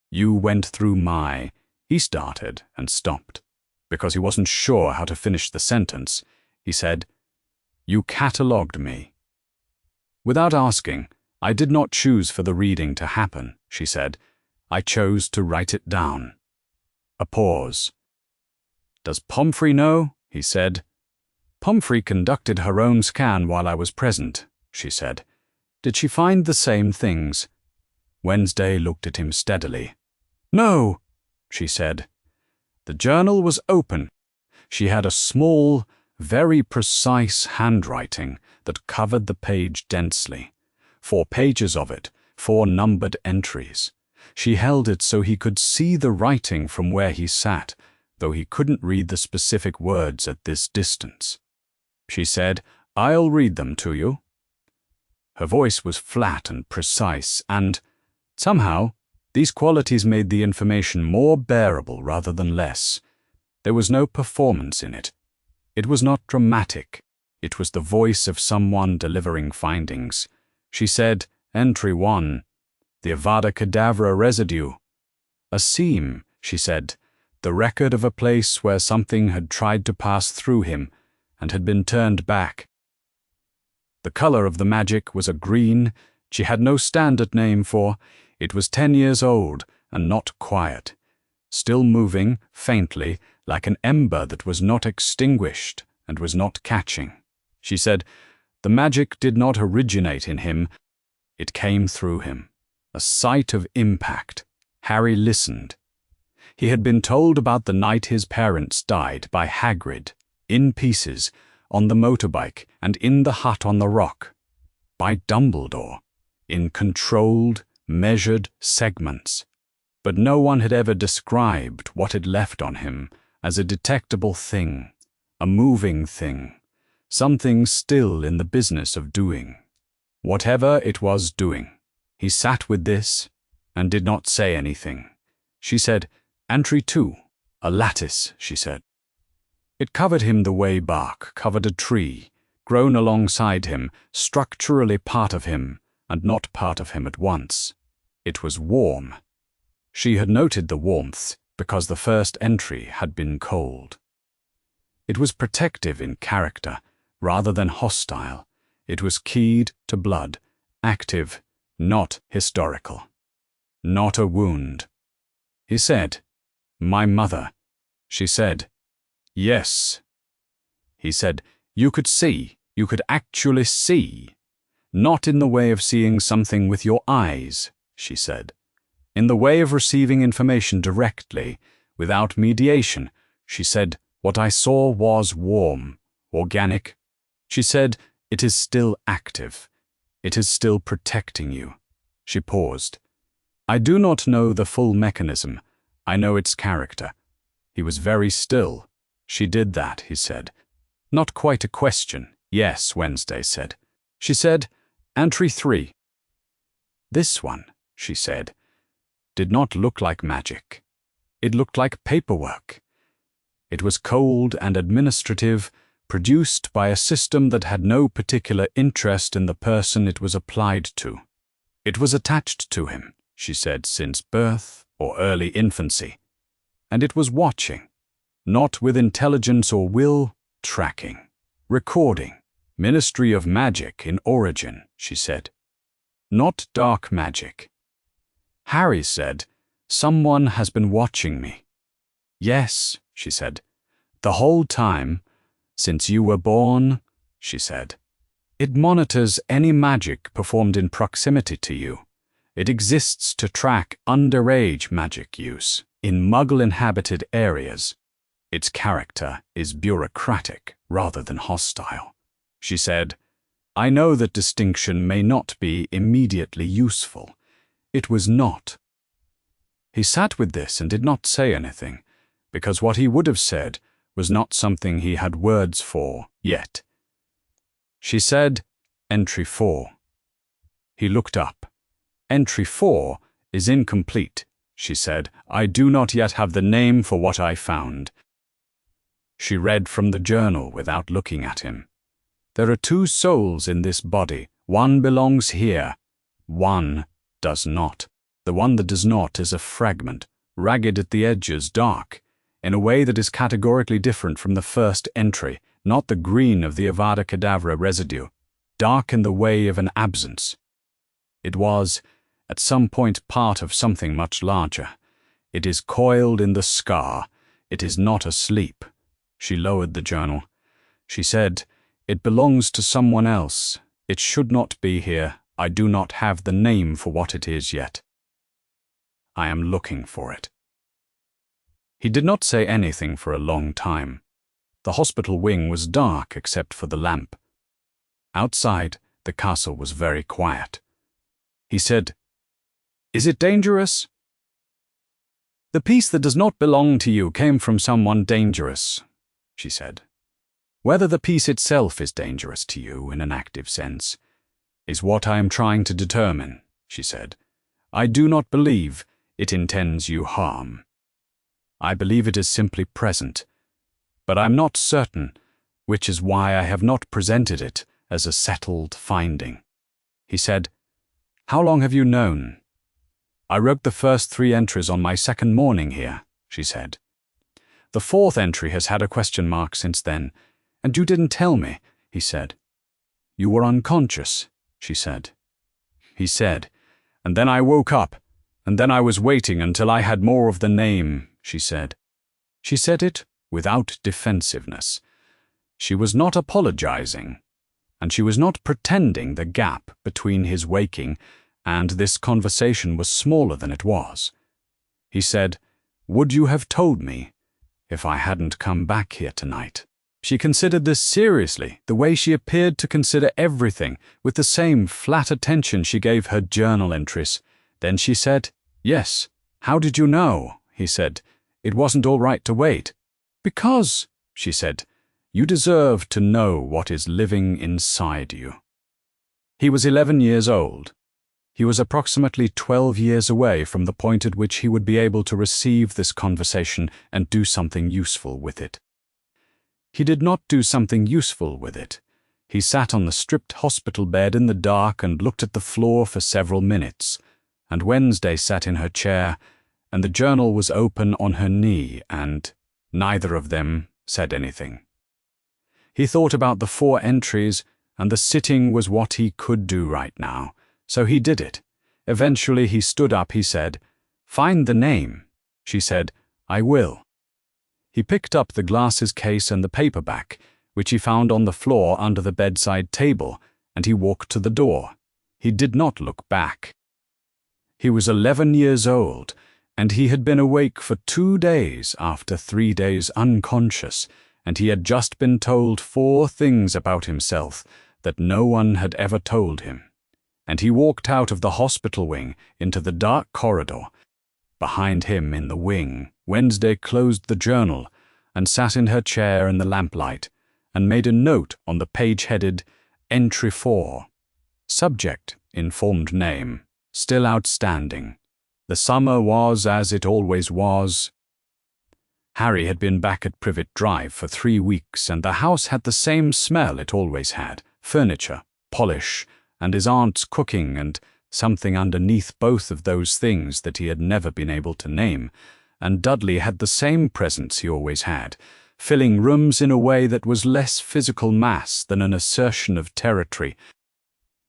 "You went through my—" He started and stopped. Because he wasn't sure how to finish the sentence, he said, "You catalogued me." "Without asking, I did not choose for the reading to happen," she said. "I chose to write it down." A pause. "Does Pomfrey know?" he said. "Pomfrey conducted her own scan while I was present," she said. "Did she find the same things?" Wednesday looked at him steadily. "No," she said. The journal was open. She had a small, very precise handwriting that covered the page densely. 4 pages of it, 4 numbered entries. She held it so he could see the writing from where he sat, though he couldn't read the specific words at this distance. She said, "I'll read them to you." Her voice was flat and precise, and, somehow, these qualities made the information more bearable rather than less. There was no performance in it. It was not dramatic. It was the voice of someone delivering findings. She said, "Entry 1, the Avada Kedavra residue." "A seam," she said, "the record of a place where something had tried to pass through him and had been turned back." The color of the magic was a green she had no standard name for. It was 10 years old and not quiet, still moving faintly like an ember that was not extinguished and was not catching. She said, "The magic did not originate in him. It came through him. A sight of impact." Harry listened. He had been told about the night his parents died by Hagrid, in pieces, on the motorbike and in the hut on the rock. By Dumbledore, in controlled, measured segments. But no one had ever described what it left on him as a detectable thing, a moving thing, something still in the business of doing. Whatever it was doing, he sat with this and did not say anything. She said, "Entry 2, a lattice," she said. It covered him the way bark covered a tree, grown alongside him, structurally part of him, and not part of him at once. It was warm. She had noted the warmth because the first entry had been cold. It was protective in character, rather than hostile. It was keyed to blood, active, not historical. Not a wound, He said, "My mother." She said, "Yes." He said, "You could see, you could actually see. Not in the way of seeing something with your eyes," she said. "In the way of receiving information directly, without mediation." She said, "What I saw was warm, organic." She said, "It is still active. It is still protecting you." She paused. "I do not know the full mechanism. I know its character." He was very still. "She did that," he said. "Not quite a question." "Yes," Wednesday said. She said, "Entry 3. This one," she said, "did not look like magic. It looked like paperwork. It was cold and administrative, produced by a system that had no particular interest in the person it was applied to. It was attached to him," she said, "since birth or early infancy. And it was watching, not with intelligence or will, tracking, recording. Ministry of magic in origin," she said. "Not dark magic." Harry said, "Someone has been watching me." "Yes," she said. "The whole time, since you were born," she said. "It monitors any magic performed in proximity to you. It exists to track underage magic use in Muggle-inhabited areas. Its character is bureaucratic rather than hostile." She said, "I know that distinction may not be immediately useful." It was not. He sat with this and did not say anything, because what he would have said was not something he had words for yet. She said, "Entry 4. He looked up. "Entry 4 is incomplete," she said. "I do not yet have the name for what I found." She read from the journal without looking at him. "There are 2 souls in this body. One belongs here. One does not. The one that does not is a fragment, ragged at the edges, dark, in a way that is categorically different from the first entry, not the green of the Avada Kedavra residue, dark in the way of an absence. It was, at some point, part of something much larger. It is coiled in the scar. It is not asleep." She lowered the journal. She said, "It belongs to someone else. It should not be here. I do not have the name for what it is yet. I am looking for it." He did not say anything for a long time. The hospital wing was dark except for the lamp. Outside, the castle was very quiet. He said, "Is it dangerous?" "The piece that does not belong to you came from someone dangerous," she said. "Whether the piece itself is dangerous to you in an active sense is what I am trying to determine," she said. "I do not believe it intends you harm. I believe it is simply present, but I'm not certain, which is why I have not presented it as a settled finding." He said, "How long have you known?" "I wrote the first 3 entries on my second morning here," she said. "The 4th entry has had a question mark since then, and you didn't tell me," he said. "You were unconscious," she said. He said, "And then I woke up, and then I was waiting until I had more of the name," she said. She said it without defensiveness. She was not apologizing, and she was not pretending the gap between his waking and this conversation was smaller than it was. He said, "Would you have told me if I hadn't come back here tonight?" She considered this seriously, the way she appeared to consider everything, with the same flat attention she gave her journal entries. Then she said, "Yes." "How did you know?" he said. "It wasn't all right to wait." "Because," she said, "you deserve to know what is living inside you." He was 11 years old. He was approximately 12 years away from the point at which he would be able to receive this conversation and do something useful with it. He did not do something useful with it. He sat on the stripped hospital bed in the dark and looked at the floor for several minutes, and Wednesday sat in her chair, and the journal was open on her knee, and neither of them said anything. He thought about the 4 entries, and the sitting was what he could do right now, so he did it. Eventually he stood up, he said, "Find the name," She said, "I will." He picked up the glasses case and the paperback, which he found on the floor under the bedside table, and he walked to the door. He did not look back. He was 11 years old, and he had been awake for 2 days after 3 days unconscious, and he had just been told 4 things about himself that no one had ever told him. And he walked out of the hospital wing into the dark corridor. Behind him in the wing, Wednesday closed the journal and sat in her chair in the lamplight and made a note on the page headed Entry 4. Subject, informed name, still outstanding. The summer was as it always was. Harry had been back at Privet Drive for 3 weeks, and the house had the same smell it always had: furniture, polish, and his aunt's cooking, and something underneath both of those things that he had never been able to name. And Dudley had the same presence he always had, filling rooms in a way that was less physical mass than an assertion of territory.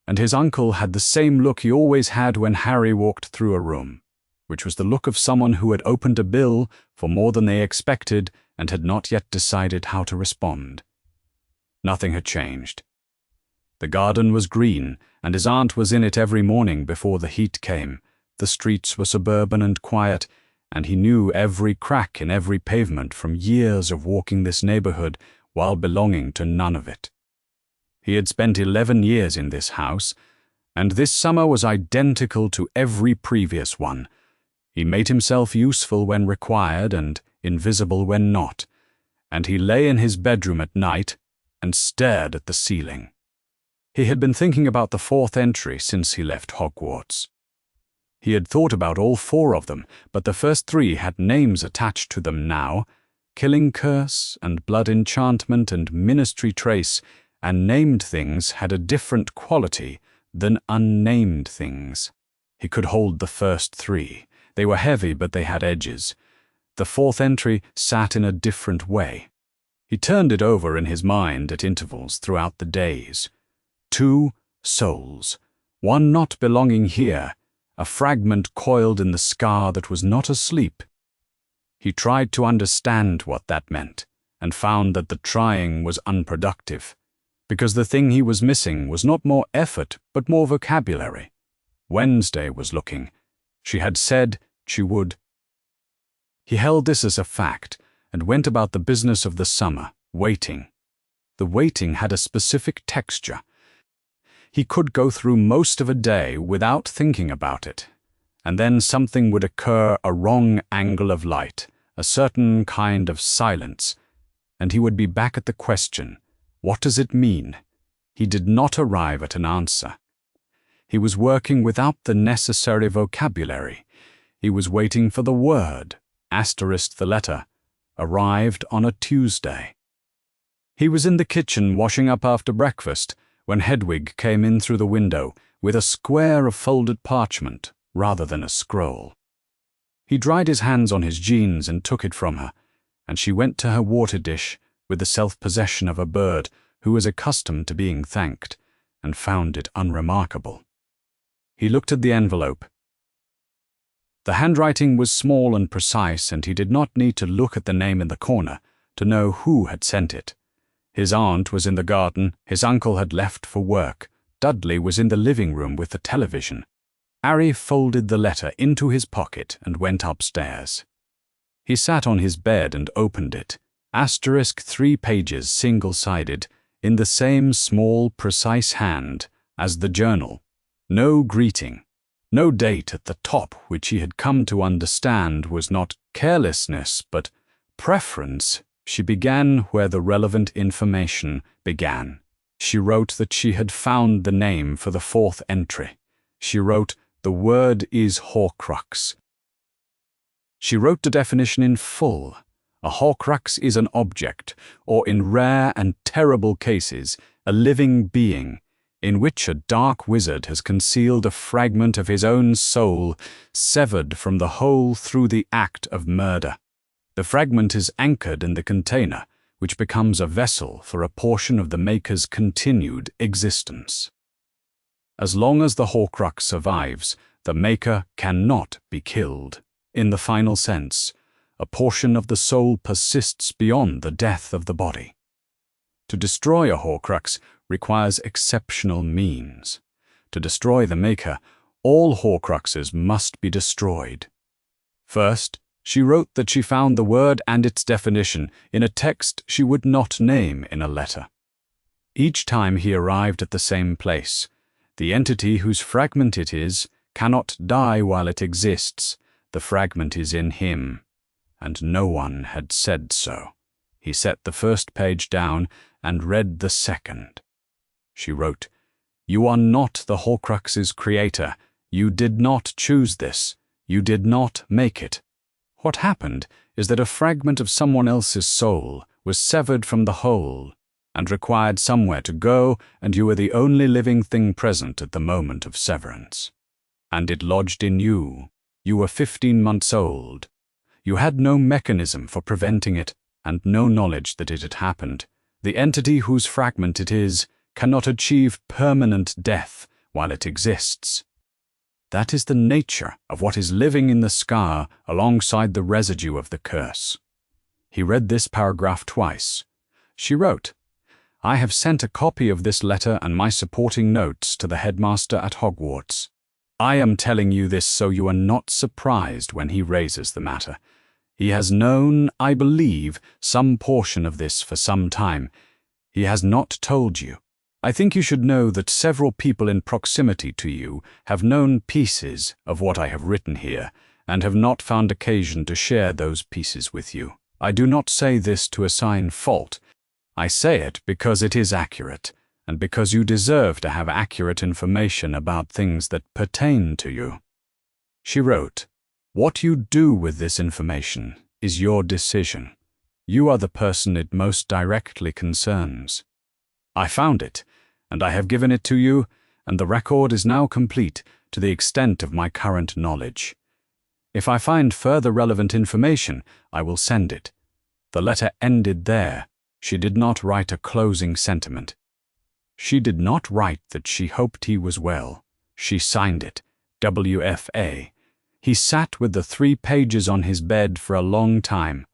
And his uncle had the same look he always had when Harry walked through a room, which was the look of someone who had opened a bill for more than they expected and had not yet decided how to respond. Nothing had changed. The garden was green, and his aunt was in it every morning before the heat came. The streets were suburban and quiet, and he knew every crack in every pavement from years of walking this neighborhood while belonging to none of it. He had spent 11 years in this house, and this summer was identical to every previous one. He made himself useful when required and invisible when not, and he lay in his bedroom at night and stared at the ceiling. He had been thinking about the 4th entry since he left Hogwarts. He had thought about all 4 of them, but the first 3 had names attached to them now: Killing Curse and Blood Enchantment and Ministry Trace, and named things had a different quality than unnamed things. He could hold the first 3. They were heavy, but they had edges. The 4th entry sat in a different way. He turned it over in his mind at intervals throughout the days. 2 souls, one not belonging here, a fragment coiled in the scar that was not asleep. He tried to understand what that meant, and found that the trying was unproductive, because the thing he was missing was not more effort, but more vocabulary. Wednesday was looking. She had said she would. He held this as a fact, and went about the business of the summer, waiting. The waiting had a specific texture. He could go through most of a day without thinking about it, and then something would occur, a wrong angle of light, a certain kind of silence, and he would be back at the question, what does it mean? He did not arrive at an answer. He was working without the necessary vocabulary. He was waiting for the word, asterisked the letter, arrived on a Tuesday. He was in the kitchen washing up after breakfast when Hedwig came in through the window with a square of folded parchment rather than a scroll. He dried his hands on his jeans and took it from her, and she went to her water dish with the self-possession of a bird who is accustomed to being thanked, and found it unremarkable. He looked at the envelope. The handwriting was small and precise, and he did not need to look at the name in the corner to know who had sent it. His aunt was in the garden, his uncle had left for work, Dudley was in the living room with the television. Harry folded the letter into his pocket and went upstairs. He sat on his bed and opened it, asterisk 3 pages single-sided, in the same small, precise hand as the journal. No greeting, no date at the top, which he had come to understand was not carelessness but preference. She began where the relevant information began. She wrote that she had found the name for the 4th entry. She wrote, "The word is Horcrux." She wrote the definition in full. A Horcrux is an object, or in rare and terrible cases, a living being, in which a dark wizard has concealed a fragment of his own soul, severed from the whole through the act of murder. The fragment is anchored in the container, which becomes a vessel for a portion of the maker's continued existence. As long as the Horcrux survives, the maker cannot be killed. in the final sense. A portion of the soul persists beyond the death of the body. To destroy a Horcrux requires exceptional means. To destroy the Maker, all Horcruxes must be destroyed. First, she wrote that she found the word and its definition in a text she would not name in a letter. Each time he arrived at the same place, the entity whose fragment it is cannot die while it exists. The fragment is in him, and no one had said so. He set the first page down and read the second. She wrote, "You are not the Horcrux's creator. You did not choose this. You did not make it. What happened is that a fragment of someone else's soul was severed from the whole and required somewhere to go, and you were the only living thing present at the moment of severance. And it lodged in you. You were 15 months old. You had no mechanism for preventing it, and no knowledge that it had happened. The entity whose fragment it is cannot achieve permanent death while it exists. That is the nature of what is living in the scar alongside the residue of the curse." He read this paragraph twice. She wrote, "I have sent a copy of this letter and my supporting notes to the headmaster at Hogwarts. I am telling you this so you are not surprised when he raises the matter. He has known, I believe, some portion of this for some time. He has not told you. I think you should know that several people in proximity to you have known pieces of what I have written here, and have not found occasion to share those pieces with you. I do not say this to assign fault. I say it because it is accurate, and because you deserve to have accurate information about things that pertain to you." She wrote, "What you do with this information is your decision. You are the person it most directly concerns. I found it, and I have given it to you, and the record is now complete to the extent of my current knowledge. If I find further relevant information, I will send it." The letter ended there. She did not write a closing sentiment. She did not write that she hoped he was well. She signed it, WFA. He sat with the 3 pages on his bed for a long time.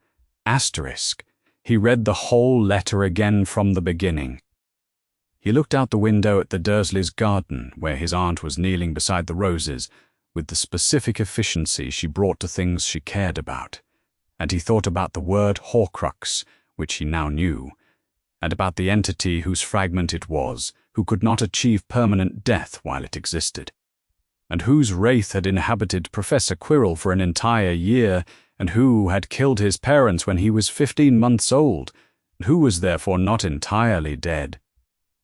Asterisk. He read the whole letter again from the beginning. He looked out the window at the Dursleys' garden, where his aunt was kneeling beside the roses, with the specific efficiency she brought to things she cared about. And he thought about the word Horcrux, which he now knew, and about the entity whose fragment it was, who could not achieve permanent death while it existed, and whose wraith had inhabited Professor Quirrell for an entire year, and who had killed his parents when he was 15 months old, and who was therefore not entirely dead.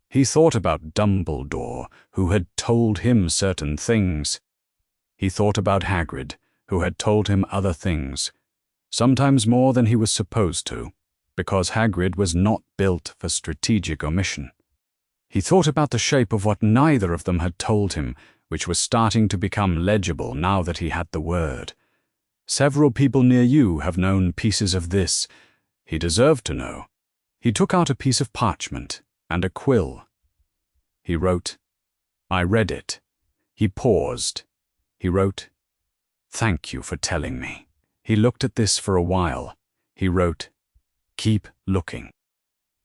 He thought about Dumbledore, who had told him certain things. He thought about Hagrid, who had told him other things, sometimes more than he was supposed to, because Hagrid was not built for strategic omission. He thought about the shape of what neither of them had told him, which was starting to become legible now that he had the word. Several people near you have known pieces of this. He deserved to know. He took out a piece of parchment and a quill. He wrote, "I read it." He paused. He wrote, "Thank you for telling me." He looked at this for a while. He wrote, "Keep looking."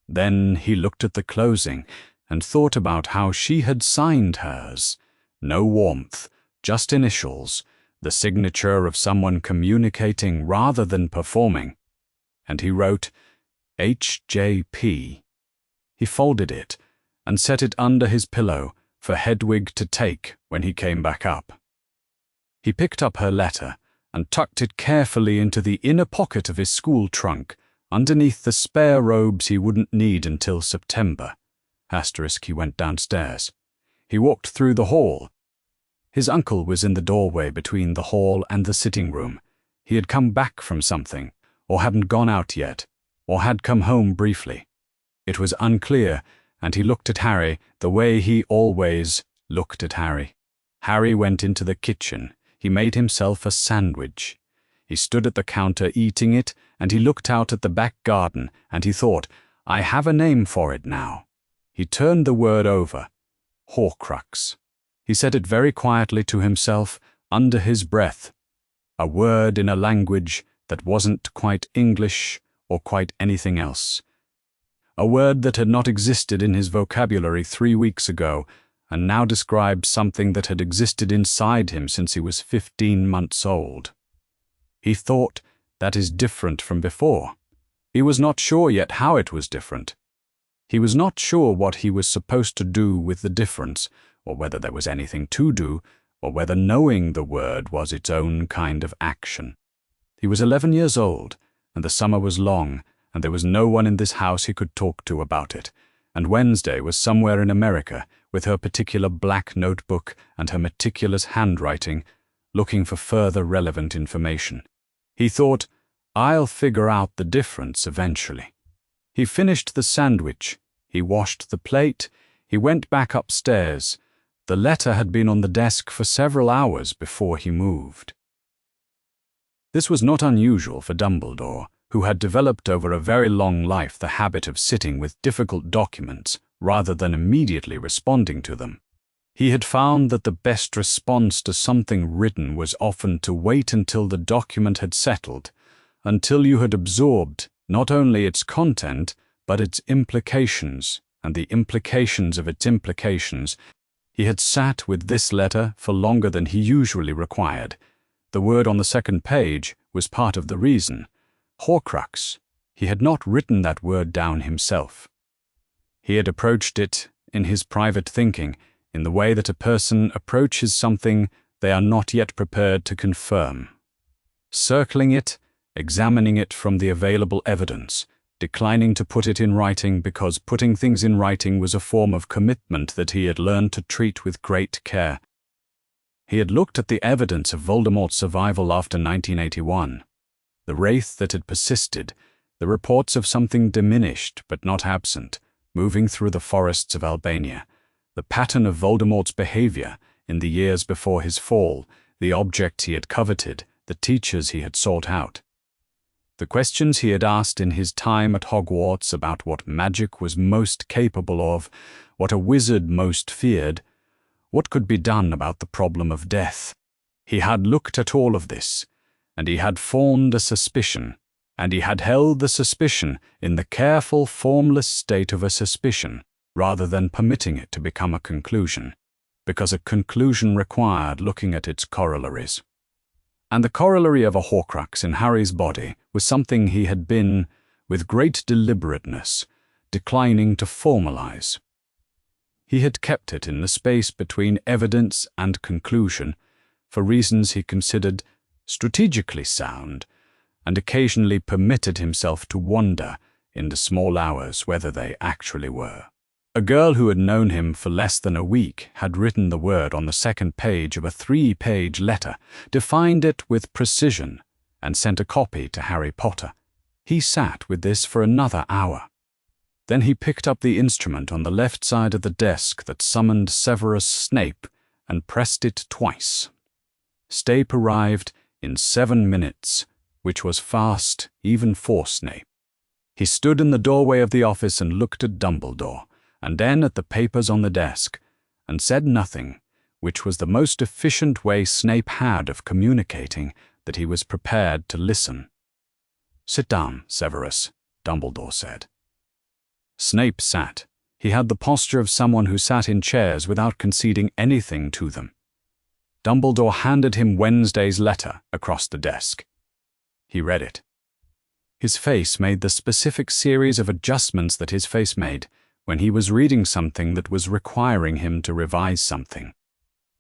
Then he looked at the closing and thought about how she had signed hers. No warmth, just initials, the signature of someone communicating rather than performing. And he wrote, HJP. He folded it and set it under his pillow for Hedwig to take when he came back up. He picked up her letter and tucked it carefully into the inner pocket of his school trunk, underneath the spare robes he wouldn't need until September. He went downstairs. He walked through the hall. His uncle was in the doorway between the hall and the sitting room. He had come back from something, or hadn't gone out yet, or had come home briefly. It was unclear, and he looked at Harry the way he always looked at Harry. Harry went into the kitchen. He made himself a sandwich. He stood at the counter eating it, and he looked out at the back garden, and he thought, I have a name for it now. He turned the word over. Horcrux. He said it very quietly to himself, under his breath. A word in a language that wasn't quite English or quite anything else. A word that had not existed in his vocabulary 3 weeks ago and now described something that had existed inside him since he was 15 months old. He thought, that is different from before. He was not sure yet how it was different. He was not sure what he was supposed to do with the difference, or whether there was anything to do, or whether knowing the word was its own kind of action. He was 11 years old, and the summer was long, and there was no one in this house he could talk to about it, and Wednesday was somewhere in America with her particular black notebook and her meticulous handwriting, looking for further relevant information. He thought, I'll figure out the difference eventually. He finished the sandwich, he washed the plate, he went back upstairs. The letter had been on the desk for several hours before he moved. This was not unusual for Dumbledore, who had developed over a very long life the habit of sitting with difficult documents rather than immediately responding to them. He had found that the best response to something written was often to wait until the document had settled, until you had absorbed not only its content, but its implications, and the implications of its implications. He had sat with this letter for longer than he usually required. The word on the second page was part of the reason. Horcrux. He had not written that word down himself. He had approached it in his private thinking, in the way that a person approaches something they are not yet prepared to confirm. Circling it, examining it from the available evidence, declining to put it in writing because putting things in writing was a form of commitment that he had learned to treat with great care. He had looked at the evidence of Voldemort's survival after 1981, the wraith that had persisted, the reports of something diminished but not absent, moving through the forests of Albania, the pattern of Voldemort's behavior in the years before his fall, the objects he had coveted, the teachers he had sought out. The questions he had asked in his time at Hogwarts about what magic was most capable of, what a wizard most feared, what could be done about the problem of death. He had looked at all of this, and he had formed a suspicion, and he had held the suspicion in the careful, formless state of a suspicion, rather than permitting it to become a conclusion, because a conclusion required looking at its corollaries. And the corollary of a Horcrux in Harry's body was something he had been, with great deliberateness, declining to formalize. He had kept it in the space between evidence and conclusion, for reasons he considered strategically sound, and occasionally permitted himself to wonder in the small hours whether they actually were. A girl who had known him for less than a week had written the word on the second page of a 3-page letter, defined it with precision, and sent a copy to Harry Potter. He sat with this for another hour. Then he picked up the instrument on the left side of the desk that summoned Severus Snape and pressed it twice. Snape arrived in 7 minutes, which was fast even for Snape. He stood in the doorway of the office and looked at Dumbledore, and then at the papers on the desk, and said nothing, which was the most efficient way Snape had of communicating that he was prepared to listen. "Sit down, Severus," Dumbledore said. Snape sat. He had the posture of someone who sat in chairs without conceding anything to them. Dumbledore handed him Wednesday's letter across the desk. He read it. His face made the specific series of adjustments that his face made when he was reading something that was requiring him to revise something.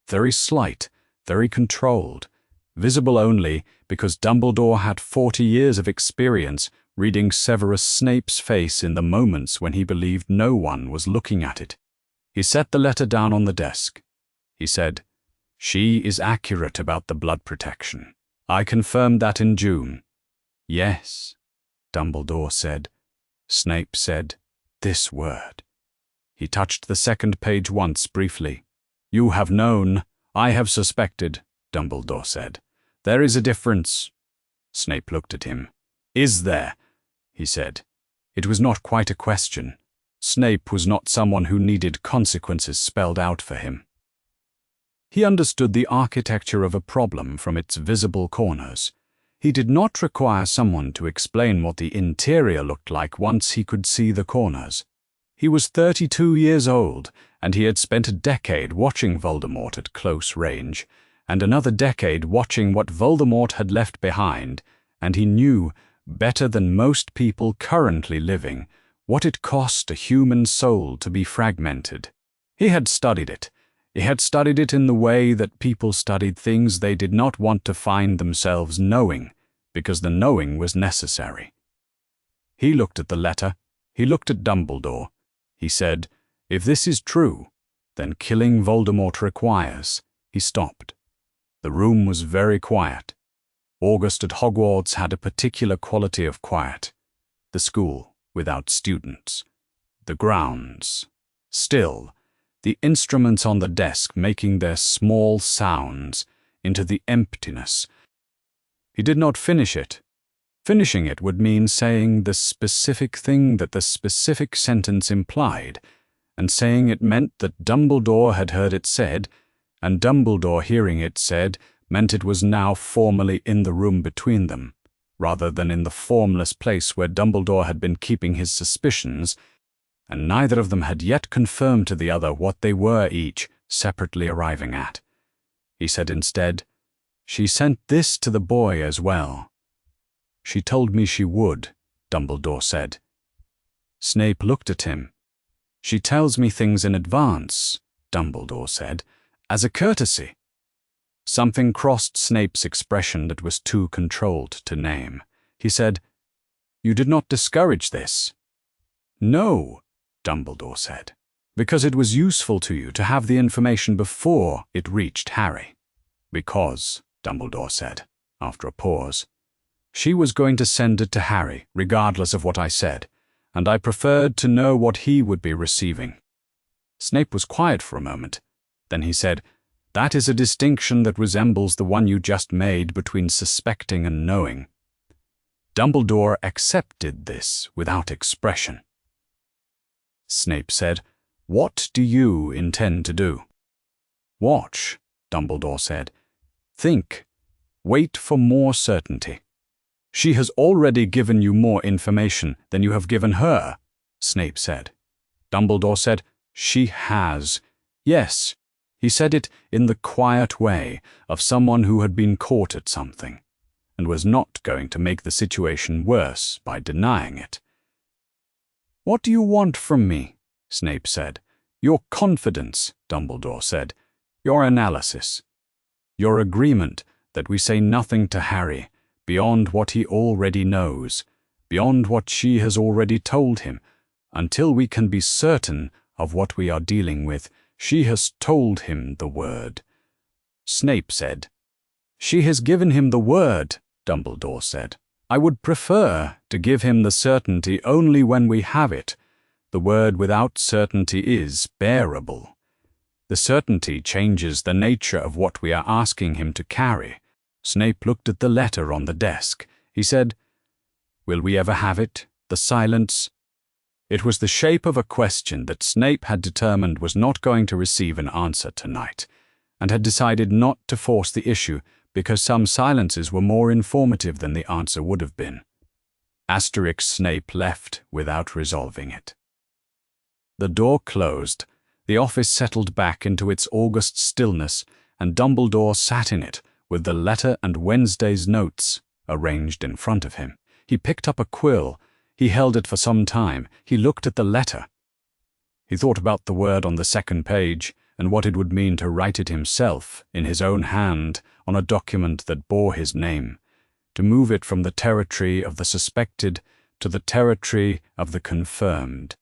Very slight, very controlled, visible only because Dumbledore had 40 years of experience reading Severus Snape's face in the moments when he believed no one was looking at it. He set the letter down on the desk. He said, "She is accurate about the blood protection. I confirmed that in June." "Yes," Dumbledore said. Snape said, "This word." He touched the second page once briefly. "You have known, I have suspected," Dumbledore said. "There is a difference." Snape looked at him. "Is there?" he said. It was not quite a question. Snape was not someone who needed consequences spelled out for him. He understood the architecture of a problem from its visible corners. He did not require someone to explain what the interior looked like once he could see the corners. He was 32 years old, and he had spent a decade watching Voldemort at close range, and another decade watching what Voldemort had left behind, and he knew, better than most people currently living, what it cost a human soul to be fragmented. He had studied it. He had studied it in the way that people studied things they did not want to find themselves knowing, because the knowing was necessary. He looked at the letter. He looked at Dumbledore. He said, "If this is true, then killing Voldemort requires." He stopped. The room was very quiet. August at Hogwarts had a particular quality of quiet. The school, without students. The grounds, still. The instruments on the desk making their small sounds into the emptiness. He did not finish it. Finishing it would mean saying the specific thing that the specific sentence implied, and saying it meant that Dumbledore had heard it said, and Dumbledore hearing it said meant it was now formally in the room between them, rather than in the formless place where Dumbledore had been keeping his suspicions, and neither of them had yet confirmed to the other what they were each separately arriving at. He said instead, "She sent this to the boy as well." "She told me she would," Dumbledore said. Snape looked at him. "She tells me things in advance," Dumbledore said, "as a courtesy." Something crossed Snape's expression that was too controlled to name. He said, "You did not discourage this." "No," Dumbledore said, "because it was useful to you to have the information before it reached Harry." "Because," Dumbledore said, after a pause, "she was going to send it to Harry, regardless of what I said, and I preferred to know what he would be receiving." Snape was quiet for a moment. Then he said, "That is a distinction that resembles the one you just made between suspecting and knowing." Dumbledore accepted this without expression. Snape said, "What do you intend to do?" "Watch," Dumbledore said. "Think. Wait for more certainty." "She has already given you more information than you have given her," Snape said. Dumbledore said, "She has." Yes, he said it in the quiet way of someone who had been caught at something, and was not going to make the situation worse by denying it. "What do you want from me?" Snape said. "Your confidence," Dumbledore said. "Your analysis. Your agreement that we say nothing to Harry beyond what he already knows, beyond what she has already told him, until we can be certain of what we are dealing with. She has told him the word." Snape said. "She has given him the word," Dumbledore said. "I would prefer to give him the certainty only when we have it. The word without certainty is bearable. The certainty changes the nature of what we are asking him to carry." Snape looked at the letter on the desk. He said, "Will we ever have it? The silence?" It was the shape of a question that Snape had determined was not going to receive an answer tonight, and had decided not to force the issue because some silences were more informative than the answer would have been. Snape left without resolving it. The door closed, the office settled back into its August stillness, and Dumbledore sat in it with the letter and Wednesday's notes arranged in front of him. He picked up a quill. He held it for some time. He looked at the letter. He thought about the word on the second page and what it would mean to write it himself, in his own hand, on a document that bore his name, to move it from the territory of the suspected to the territory of the confirmed.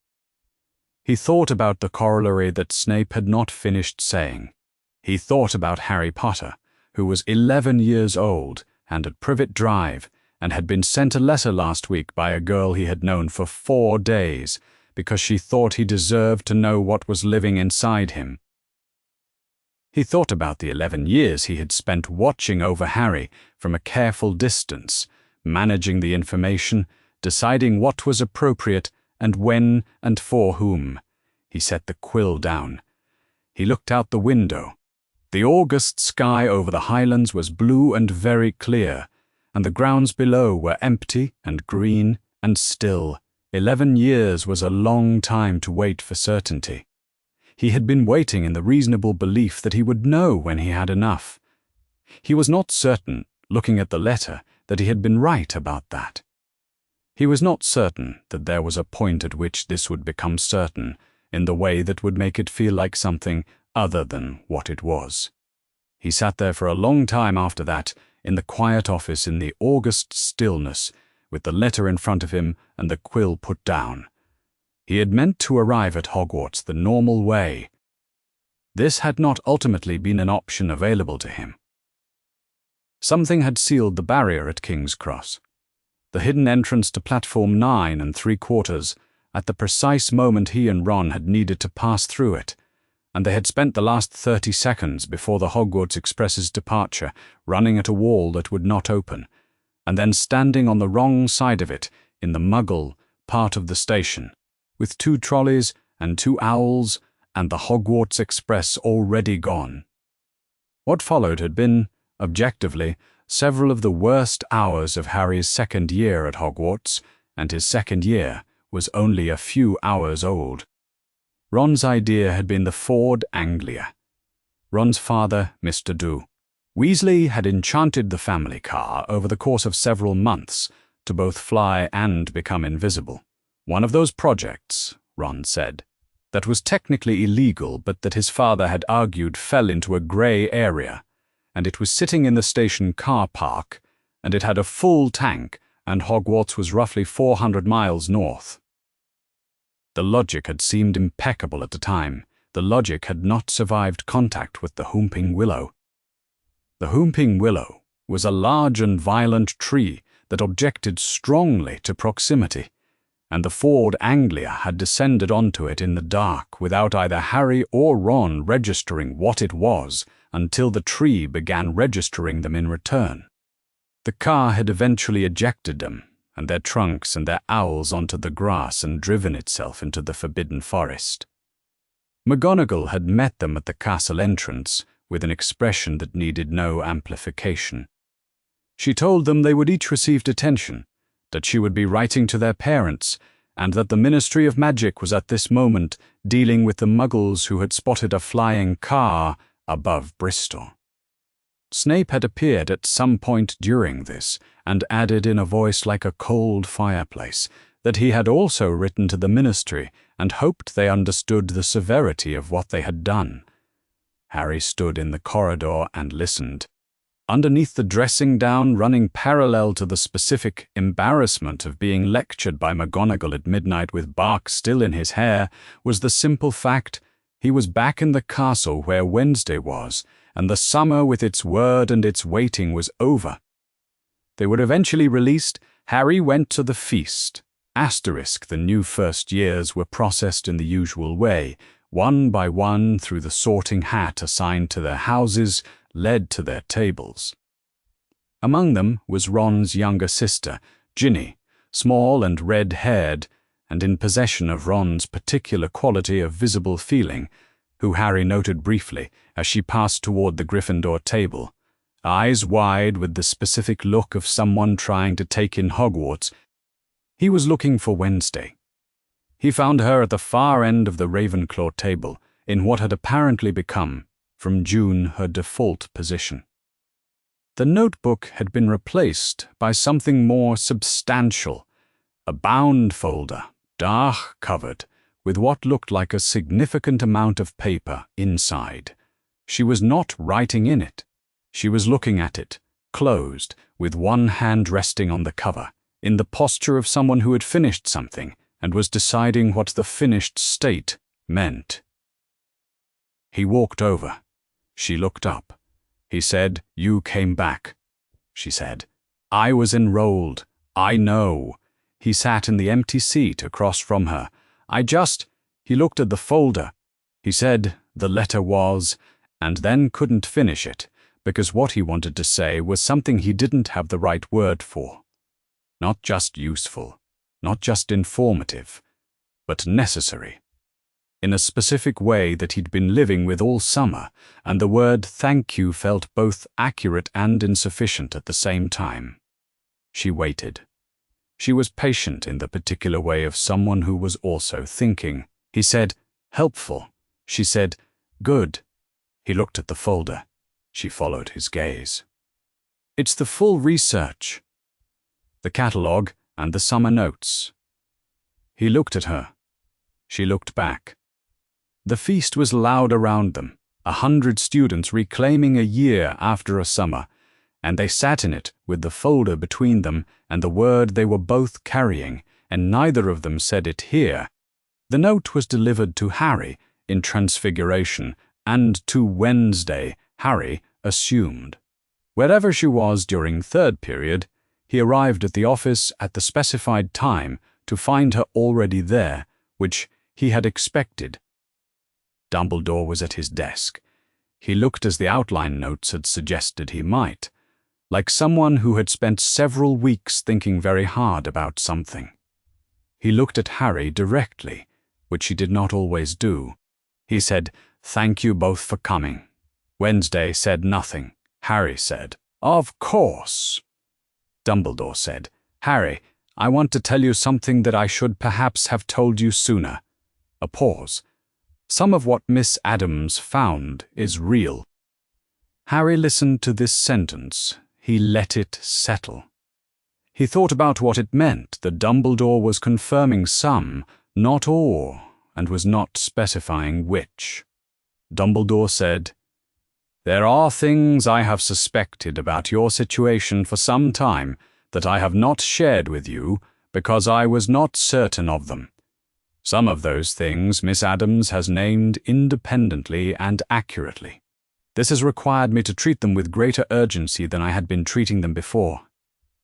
He thought about the corollary that Snape had not finished saying. He thought about Harry Potter, who was 11 years old and at Privet Drive, and had been sent a letter last week by a girl he had known for 4 days, because she thought he deserved to know what was living inside him. He thought about the 11 years he had spent watching over Harry from a careful distance, managing the information, deciding what was appropriate and when and for whom. He set the quill down. He looked out the window. The August sky over the highlands was blue and very clear, and the grounds below were empty and green and still. 11 years was a long time to wait for certainty. He had been waiting in the reasonable belief that he would know when he had enough. He was not certain, looking at the letter, that he had been right about that. He was not certain that there was a point at which this would become certain, in the way that would make it feel like something other than what it was. He sat there for a long time after that, in the quiet office in the August stillness, with the letter in front of him and the quill put down. He had meant to arrive at Hogwarts the normal way. This had not ultimately been an option available to him. Something had sealed the barrier at King's Cross. The hidden entrance to platform 9 3/4, at the precise moment he and Ron had needed to pass through it, and they had spent the last 30 seconds before the Hogwarts Express's departure running at a wall that would not open, and then standing on the wrong side of it in the Muggle part of the station, with 2 trolleys and 2 owls and the Hogwarts Express already gone. What followed had been, objectively, several of the worst hours of Harry's second year at Hogwarts, and his second year was only a few hours old. Ron's idea had been the Ford Anglia. Ron's father, Mr. Dew. Weasley had enchanted the family car over the course of several months to both fly and become invisible. One of those projects, Ron said, that was technically illegal but that his father had argued fell into a grey area, and it was sitting in the station car park, and it had a full tank, and Hogwarts was roughly 400 miles north. The logic had seemed impeccable at the time. The logic had not survived contact with the Whomping Willow. The Whomping Willow was a large and violent tree that objected strongly to proximity, and the Ford Anglia had descended onto it in the dark without either Harry or Ron registering what it was until the tree began registering them in return. The car had eventually ejected them and their trunks and their owls onto the grass and driven itself into the forbidden forest. McGonagall had met them at the castle entrance with an expression that needed no amplification. She told them they would each receive detention, that she would be writing to their parents, and that the Ministry of Magic was at this moment dealing with the Muggles who had spotted a flying car above Bristol. Snape had appeared at some point during this and added in a voice like a cold fireplace that he had also written to the Ministry and hoped they understood the severity of what they had done. Harry stood in the corridor and listened. Underneath the dressing gown running parallel to the specific embarrassment of being lectured by McGonagall at midnight with bark still in his hair was the simple fact he was back in the castle where Wednesday was, and the summer with its word and its waiting was over. They were eventually released. Harry went to the feast. The new first years were processed in the usual way, one by one through the sorting hat assigned to their houses, led to their tables. Among them was Ron's younger sister, Ginny, small and red-haired, and in possession of Ron's particular quality of visible feeling, who Harry noted briefly as she passed toward the Gryffindor table, eyes wide with the specific look of someone trying to take in Hogwarts. He was looking for Wednesday. He found her at the far end of the Ravenclaw table, in what had apparently become, from June, her default position. The notebook had been replaced by something more substantial, a bound folder, dark-covered, with what looked like a significant amount of paper inside. She was not writing in it. She was looking at it, closed, with one hand resting on the cover, in the posture of someone who had finished something and was deciding what the finished state meant. He walked over. She looked up. He said, "You came back." She said, "I was enrolled. I know." He sat in the empty seat across from her. He looked at the folder. He said the letter was, and then couldn't finish it, because what he wanted to say was something he didn't have the right word for. Not just useful, not just informative, but necessary. in a specific way that he'd been living with all summer, and the word thank you felt both accurate and insufficient at the same time. She waited. She was patient in the particular way of someone who was also thinking. He said, helpful. She said, good. He looked at the folder. She followed his gaze. It's the full research. The catalogue and the summer notes. He looked at her. She looked back. The feast was loud around them, 100 students reclaiming a year after a summer, and they sat in it with the folder between them and the word they were both carrying, and neither of them said it here. The note was delivered to Harry in Transfiguration, and to Wednesday, Harry assumed. Wherever she was during third period, he arrived at the office at the specified time to find her already there, which he had expected. Dumbledore was at his desk. He looked as the outline notes had suggested he might, like someone who had spent several weeks thinking very hard about something. He looked at Harry directly, which he did not always do. He said, "Thank you both for coming." Wednesday said nothing. Harry said, "Of course." Dumbledore said, "Harry, I want to tell you something that I should perhaps have told you sooner." A pause. "Some of what Miss Addams found is real." Harry listened to this sentence. He let it settle. He thought about what it meant that Dumbledore was confirming some, not all, and was not specifying which. Dumbledore said, "There are things I have suspected about your situation for some time that I have not shared with you because I was not certain of them. Some of those things Miss Addams has named independently and accurately. This has required me to treat them with greater urgency than I had been treating them before.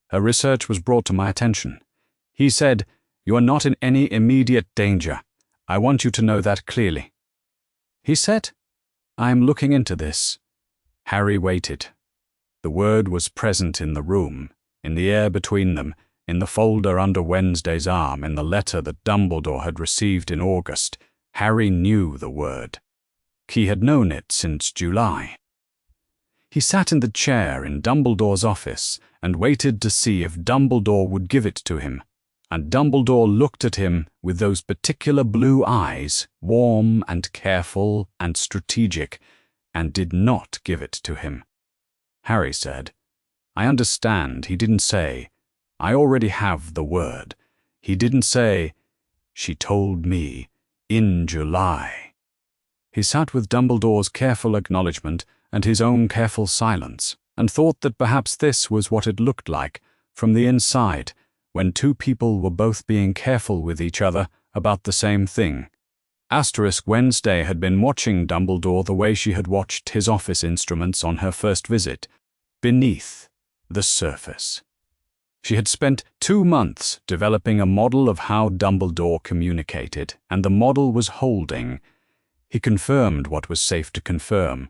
Her research was brought to my attention. He said, 'You are not in any immediate danger. I want you to know that clearly.'" He said, "I am looking into this." Harry waited. The word was present in the room, in the air between them, in the folder under Wednesday's arm, in the letter that Dumbledore had received in August. Harry knew the word. He had known it since July. He sat in the chair in Dumbledore's office and waited to see if Dumbledore would give it to him, and Dumbledore looked at him with those particular blue eyes, warm and careful and strategic, and did not give it to him. Harry said, "I understand." He didn't say, "I already have the word." He didn't say, "She told me in July." He sat with Dumbledore's careful acknowledgement and his own careful silence, and thought that perhaps this was what it looked like from the inside when two people were both being careful with each other about the same thing. Wednesday had been watching Dumbledore the way she had watched his office instruments on her first visit, beneath the surface. She had spent 2 months developing a model of how Dumbledore communicated, and the model was holding. He confirmed what was safe to confirm.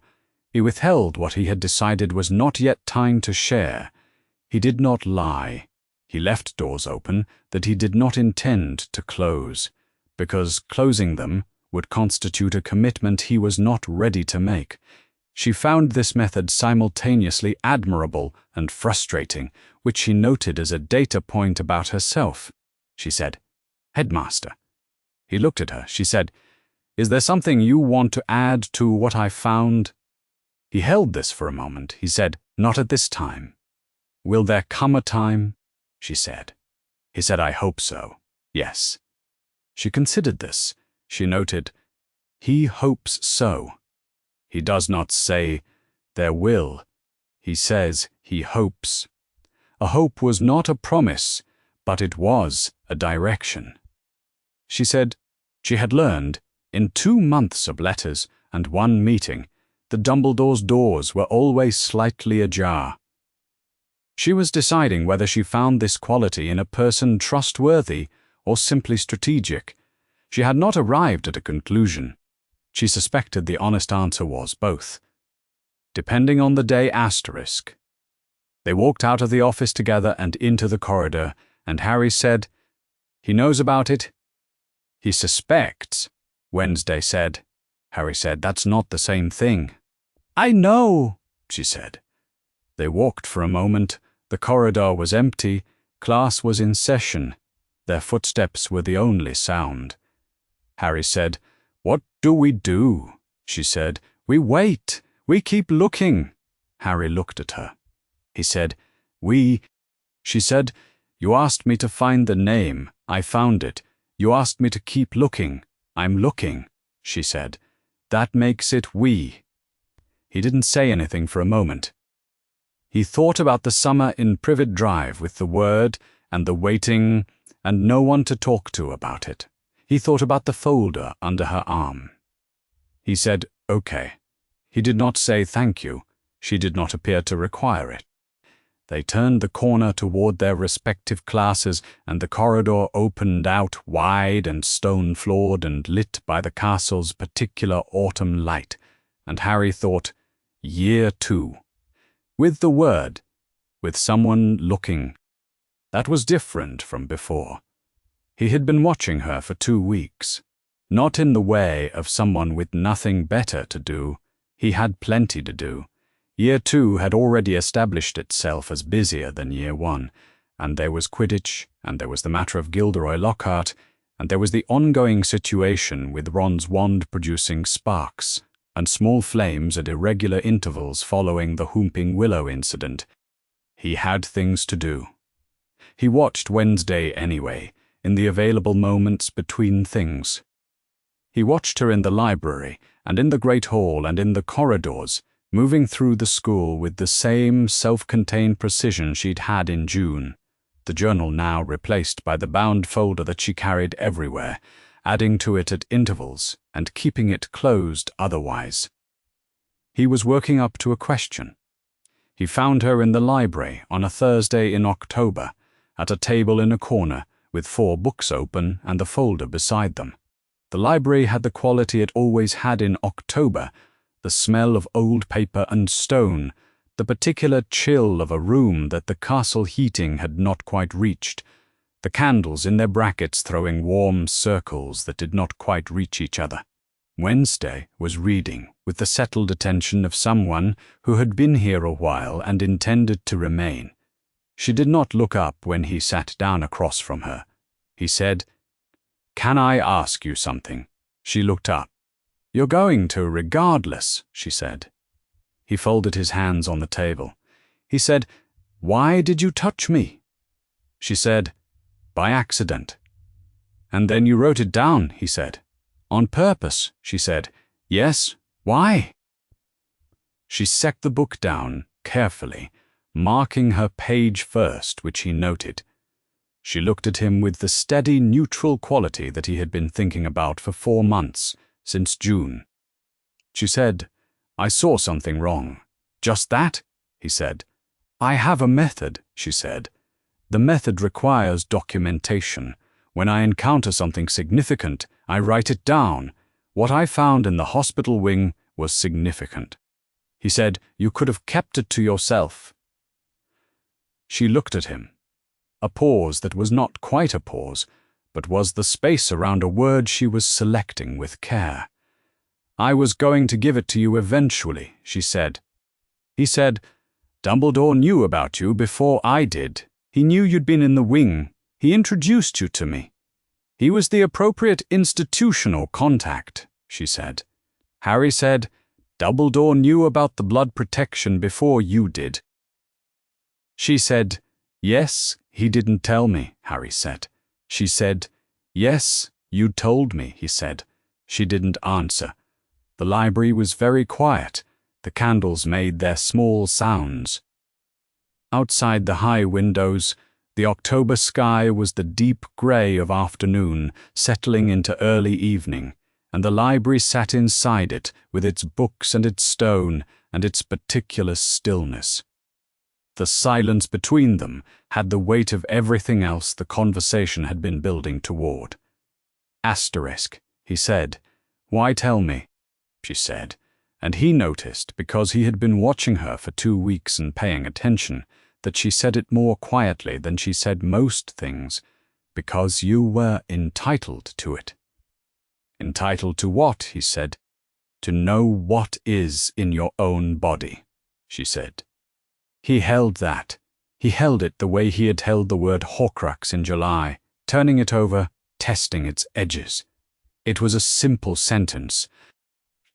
He withheld what he had decided was not yet time to share. He did not lie. He left doors open that he did not intend to close, because closing them would constitute a commitment he was not ready to make. She found this method simultaneously admirable and frustrating, which she noted as a data point about herself. She said, "Headmaster." He looked at her. She said, "Is there something you want to add to what I found?" He held this for a moment. He said, "Not at this time." "Will there come a time?" she said. He said, "I hope so. Yes." She considered this. She noted, "He hopes so. He does not say, 'There will.' He says he hopes." A hope was not a promise, but it was a direction. She said she had learned, in 2 months of letters and 1 meeting, that Dumbledore's doors were always slightly ajar. She was deciding whether she found this quality in a person trustworthy or simply strategic. She had not arrived at a conclusion. She suspected the honest answer was both. Depending on the day asterisk. They walked out of the office together and into the corridor, and Harry said, "He knows about it. He suspects." Wednesday said. Harry said, "That's not the same thing." "I know," she said. They walked for a moment. The corridor was empty. Class was in session. Their footsteps were the only sound. Harry said, "What do we do?" She said, "We wait. We keep looking." Harry looked at her. He said, She said, "You asked me to find the name. I found it. You asked me to keep looking. I'm looking," she said. "That makes it we." He didn't say anything for a moment. He thought about the summer in Privet Drive with the word and the waiting and no one to talk to about it. He thought about the folder under her arm. He said, "Okay." He did not say thank you. She did not appear to require it. They turned the corner toward their respective classes, and the corridor opened out wide and stone-floored and lit by the castle's particular autumn light, and Harry thought, Year 2. With the word, with someone looking. That was different from before. He had been watching her for 2 weeks. Not in the way of someone with nothing better to do. He had plenty to do. Year 2 had already established itself as busier than Year 1, and there was Quidditch, and there was the matter of Gilderoy Lockhart, and there was the ongoing situation with Ron's wand producing sparks, and small flames at irregular intervals following the Whomping Willow incident. He had things to do. He watched Wednesday anyway, in the available moments between things. He watched her in the library, and in the Great Hall, and in the corridors, moving through the school with the same self-contained precision she'd had in June, the journal now replaced by the bound folder that she carried everywhere, adding to it at intervals and keeping it closed otherwise. He was working up to a question. He found her in the library on a Thursday in October, at a table in a corner, with 4 books open and the folder beside them. The library had the quality it always had in October, the smell of old paper and stone, the particular chill of a room that the castle heating had not quite reached, the candles in their brackets throwing warm circles that did not quite reach each other. Wednesday was reading with the settled attention of someone who had been here a while and intended to remain. She did not look up when he sat down across from her. He said, "Can I ask you something?" She looked up. "You're going to regardless," she said. He folded his hands on the table. He said, "Why did you touch me?" She said, "By accident." "And then you wrote it down," he said. "On purpose," she said. "Yes, why?" She set the book down carefully, marking her page first, which he noted. She looked at him with the steady, neutral quality that he had been thinking about for 4 months, since June. She said, "I saw something wrong." "Just that?" he said. "I have a method," she said. "The method requires documentation. When I encounter something significant, I write it down. What I found in the hospital wing was significant." He said, "You could have kept it to yourself." She looked at him. A pause that was not quite a pause, but was the space around a word she was selecting with care. "I was going to give it to you eventually," she said. He said, "Dumbledore knew about you before I did. He knew you'd been in the wing. He introduced you to me. He was the appropriate institutional contact," she said. Harry said, "Dumbledore knew about the blood protection before you did." She said, "Yes, he didn't tell me," Harry said. She said, "Yes, you told me," he said. She didn't answer. The library was very quiet. The candles made their small sounds. Outside the high windows, the October sky was the deep grey of afternoon, settling into early evening, and the library sat inside it with its books and its stone and its particular stillness. The silence between them had the weight of everything else the conversation had been building toward. "Asterisk," he said. "Why tell me?" she said, and he noticed, because he had been watching her for 2 weeks and paying attention, that she said it more quietly than she said most things, "because you were entitled to it." Entitled to what? He said. To know what is in your own body, she said. He held that. He held it the way he had held the word Horcrux in July, turning it over, testing its edges. It was a simple sentence.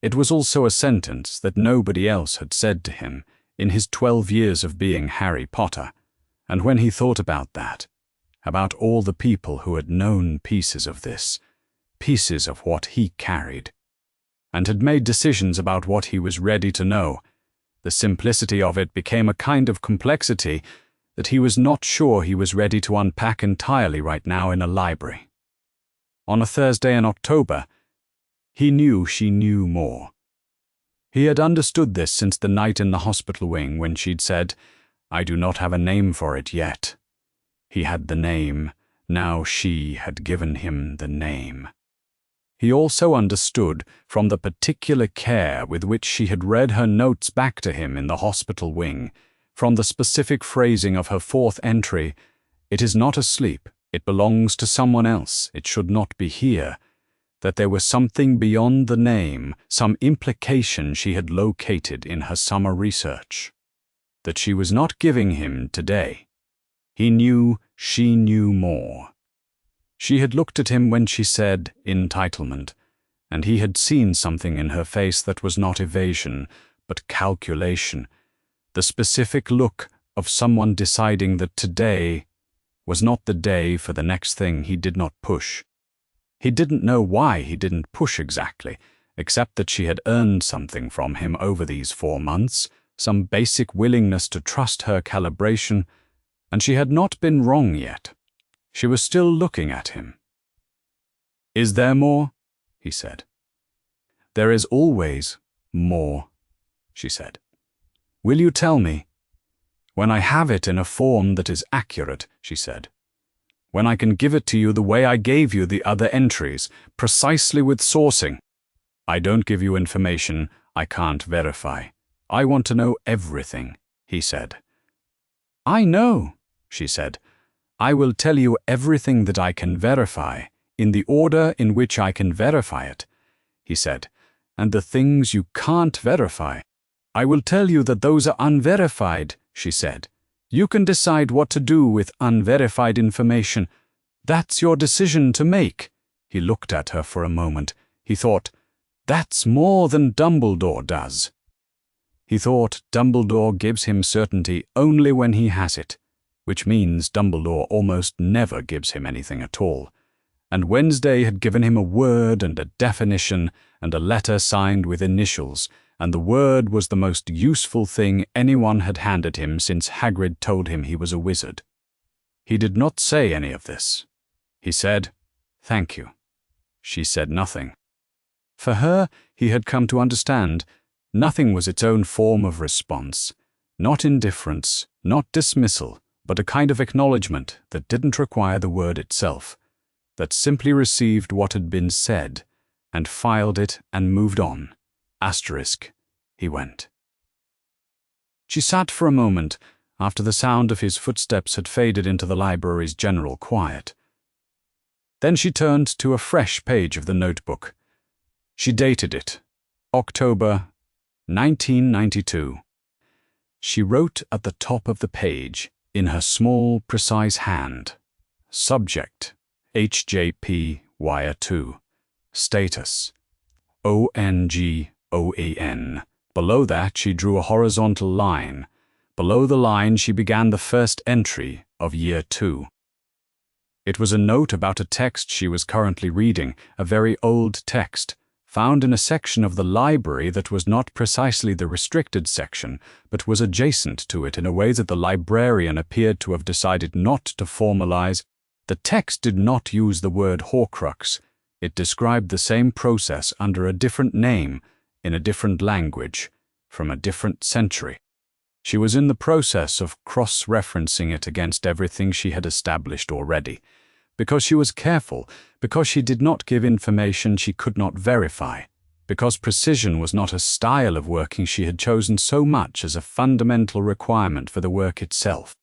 It was also a sentence that nobody else had said to him in his 12 years of being Harry Potter. And when he thought about that, about all the people who had known pieces of this, pieces of what he carried, and had made decisions about what he was ready to know, the simplicity of it became a kind of complexity that he was not sure he was ready to unpack entirely right now in a library. On a Thursday in October, he knew she knew more. He had understood this since the night in the hospital wing when she'd said, "I do not have a name for it yet." He had the name. Now she had given him the name. He also understood from the particular care with which she had read her notes back to him in the hospital wing, from the specific phrasing of her fourth entry, "It is not asleep, it belongs to someone else, it should not be here," that there was something beyond the name, some implication she had located in her summer research, that she was not giving him today. He knew she knew more. She had looked at him when she said entitlement, and he had seen something in her face that was not evasion, but calculation, the specific look of someone deciding that today was not the day for the next thing he did not push. He didn't know why he didn't push exactly, except that she had earned something from him over these 4 months, some basic willingness to trust her calibration, and she had not been wrong yet. She was still looking at him. "Is there more?" he said. "There is always more," she said. "Will you tell me?" "When I have it in a form that is accurate," she said. "When I can give it to you the way I gave you the other entries, precisely with sourcing. I don't give you information I can't verify. I want to know everything," he said. "I know," she said. "I will tell you everything that I can verify, in the order in which I can verify it," he said. "And the things you can't verify, I will tell you that those are unverified," she said. "You can decide what to do with unverified information. That's your decision to make." He looked at her for a moment. He thought, "That's more than Dumbledore does." He thought Dumbledore gives him certainty only when he has it, which means Dumbledore almost never gives him anything at all. And Wednesday had given him a word and a definition and a letter signed with initials, and the word was the most useful thing anyone had handed him since Hagrid told him he was a wizard. He did not say any of this. He said, "Thank you." She said nothing. For her, he had come to understand, nothing was its own form of response, not indifference, not dismissal, but a kind of acknowledgement that didn't require the word itself, that simply received what had been said, and filed it and moved on. Asterisk, he went. She sat for a moment, after the sound of his footsteps had faded into the library's general quiet. Then she turned to a fresh page of the notebook. She dated it, October 1992. She wrote at the top of the page, in her small, precise hand, Subject, HJP Wire 2. Status, ONGOAN. Below that, she drew a horizontal line. Below the line, she began the first entry of Year 2. It was a note about a text she was currently reading, a very old text, found in a section of the library that was not precisely the restricted section, but was adjacent to it in a way that the librarian appeared to have decided not to formalize. The text did not use the word Horcrux. It described the same process under a different name, in a different language, from a different century. She was in the process of cross-referencing it against everything she had established already, because she was careful, because she did not give information she could not verify, because precision was not a style of working she had chosen so much as a fundamental requirement for the work itself.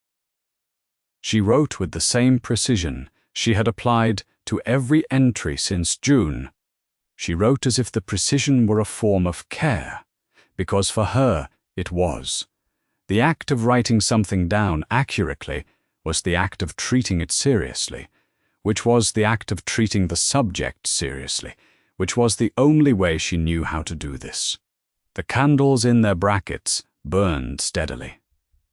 She wrote with the same precision she had applied to every entry since June. She wrote as if the precision were a form of care, because for her it was. The act of writing something down accurately was the act of treating it seriously, which was the act of treating the subject seriously, which was the only way she knew how to do this. The candles in their brackets burned steadily.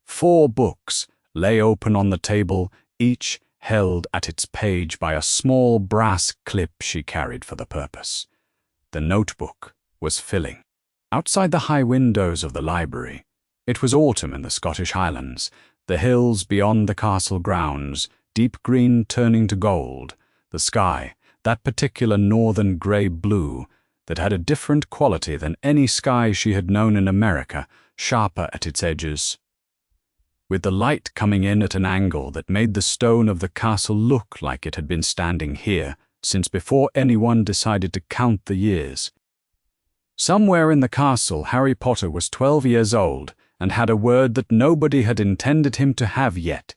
4 books lay open on the table, each held at its page by a small brass clip she carried for the purpose. The notebook was filling. Outside the high windows of the library, it was autumn in the Scottish Highlands, the hills beyond the castle grounds, deep green turning to gold, the sky, that particular northern grey blue that had a different quality than any sky she had known in America, sharper at its edges, with the light coming in at an angle that made the stone of the castle look like it had been standing here since before anyone decided to count the years. Somewhere in the castle, Harry Potter was 12 years old and had a word that nobody had intended him to have yet,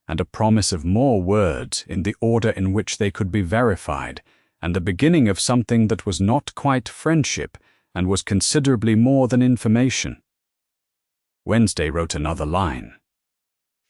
and a promise of more words in the order in which they could be verified, and the beginning of something that was not quite friendship and was considerably more than information. Wednesday wrote another line.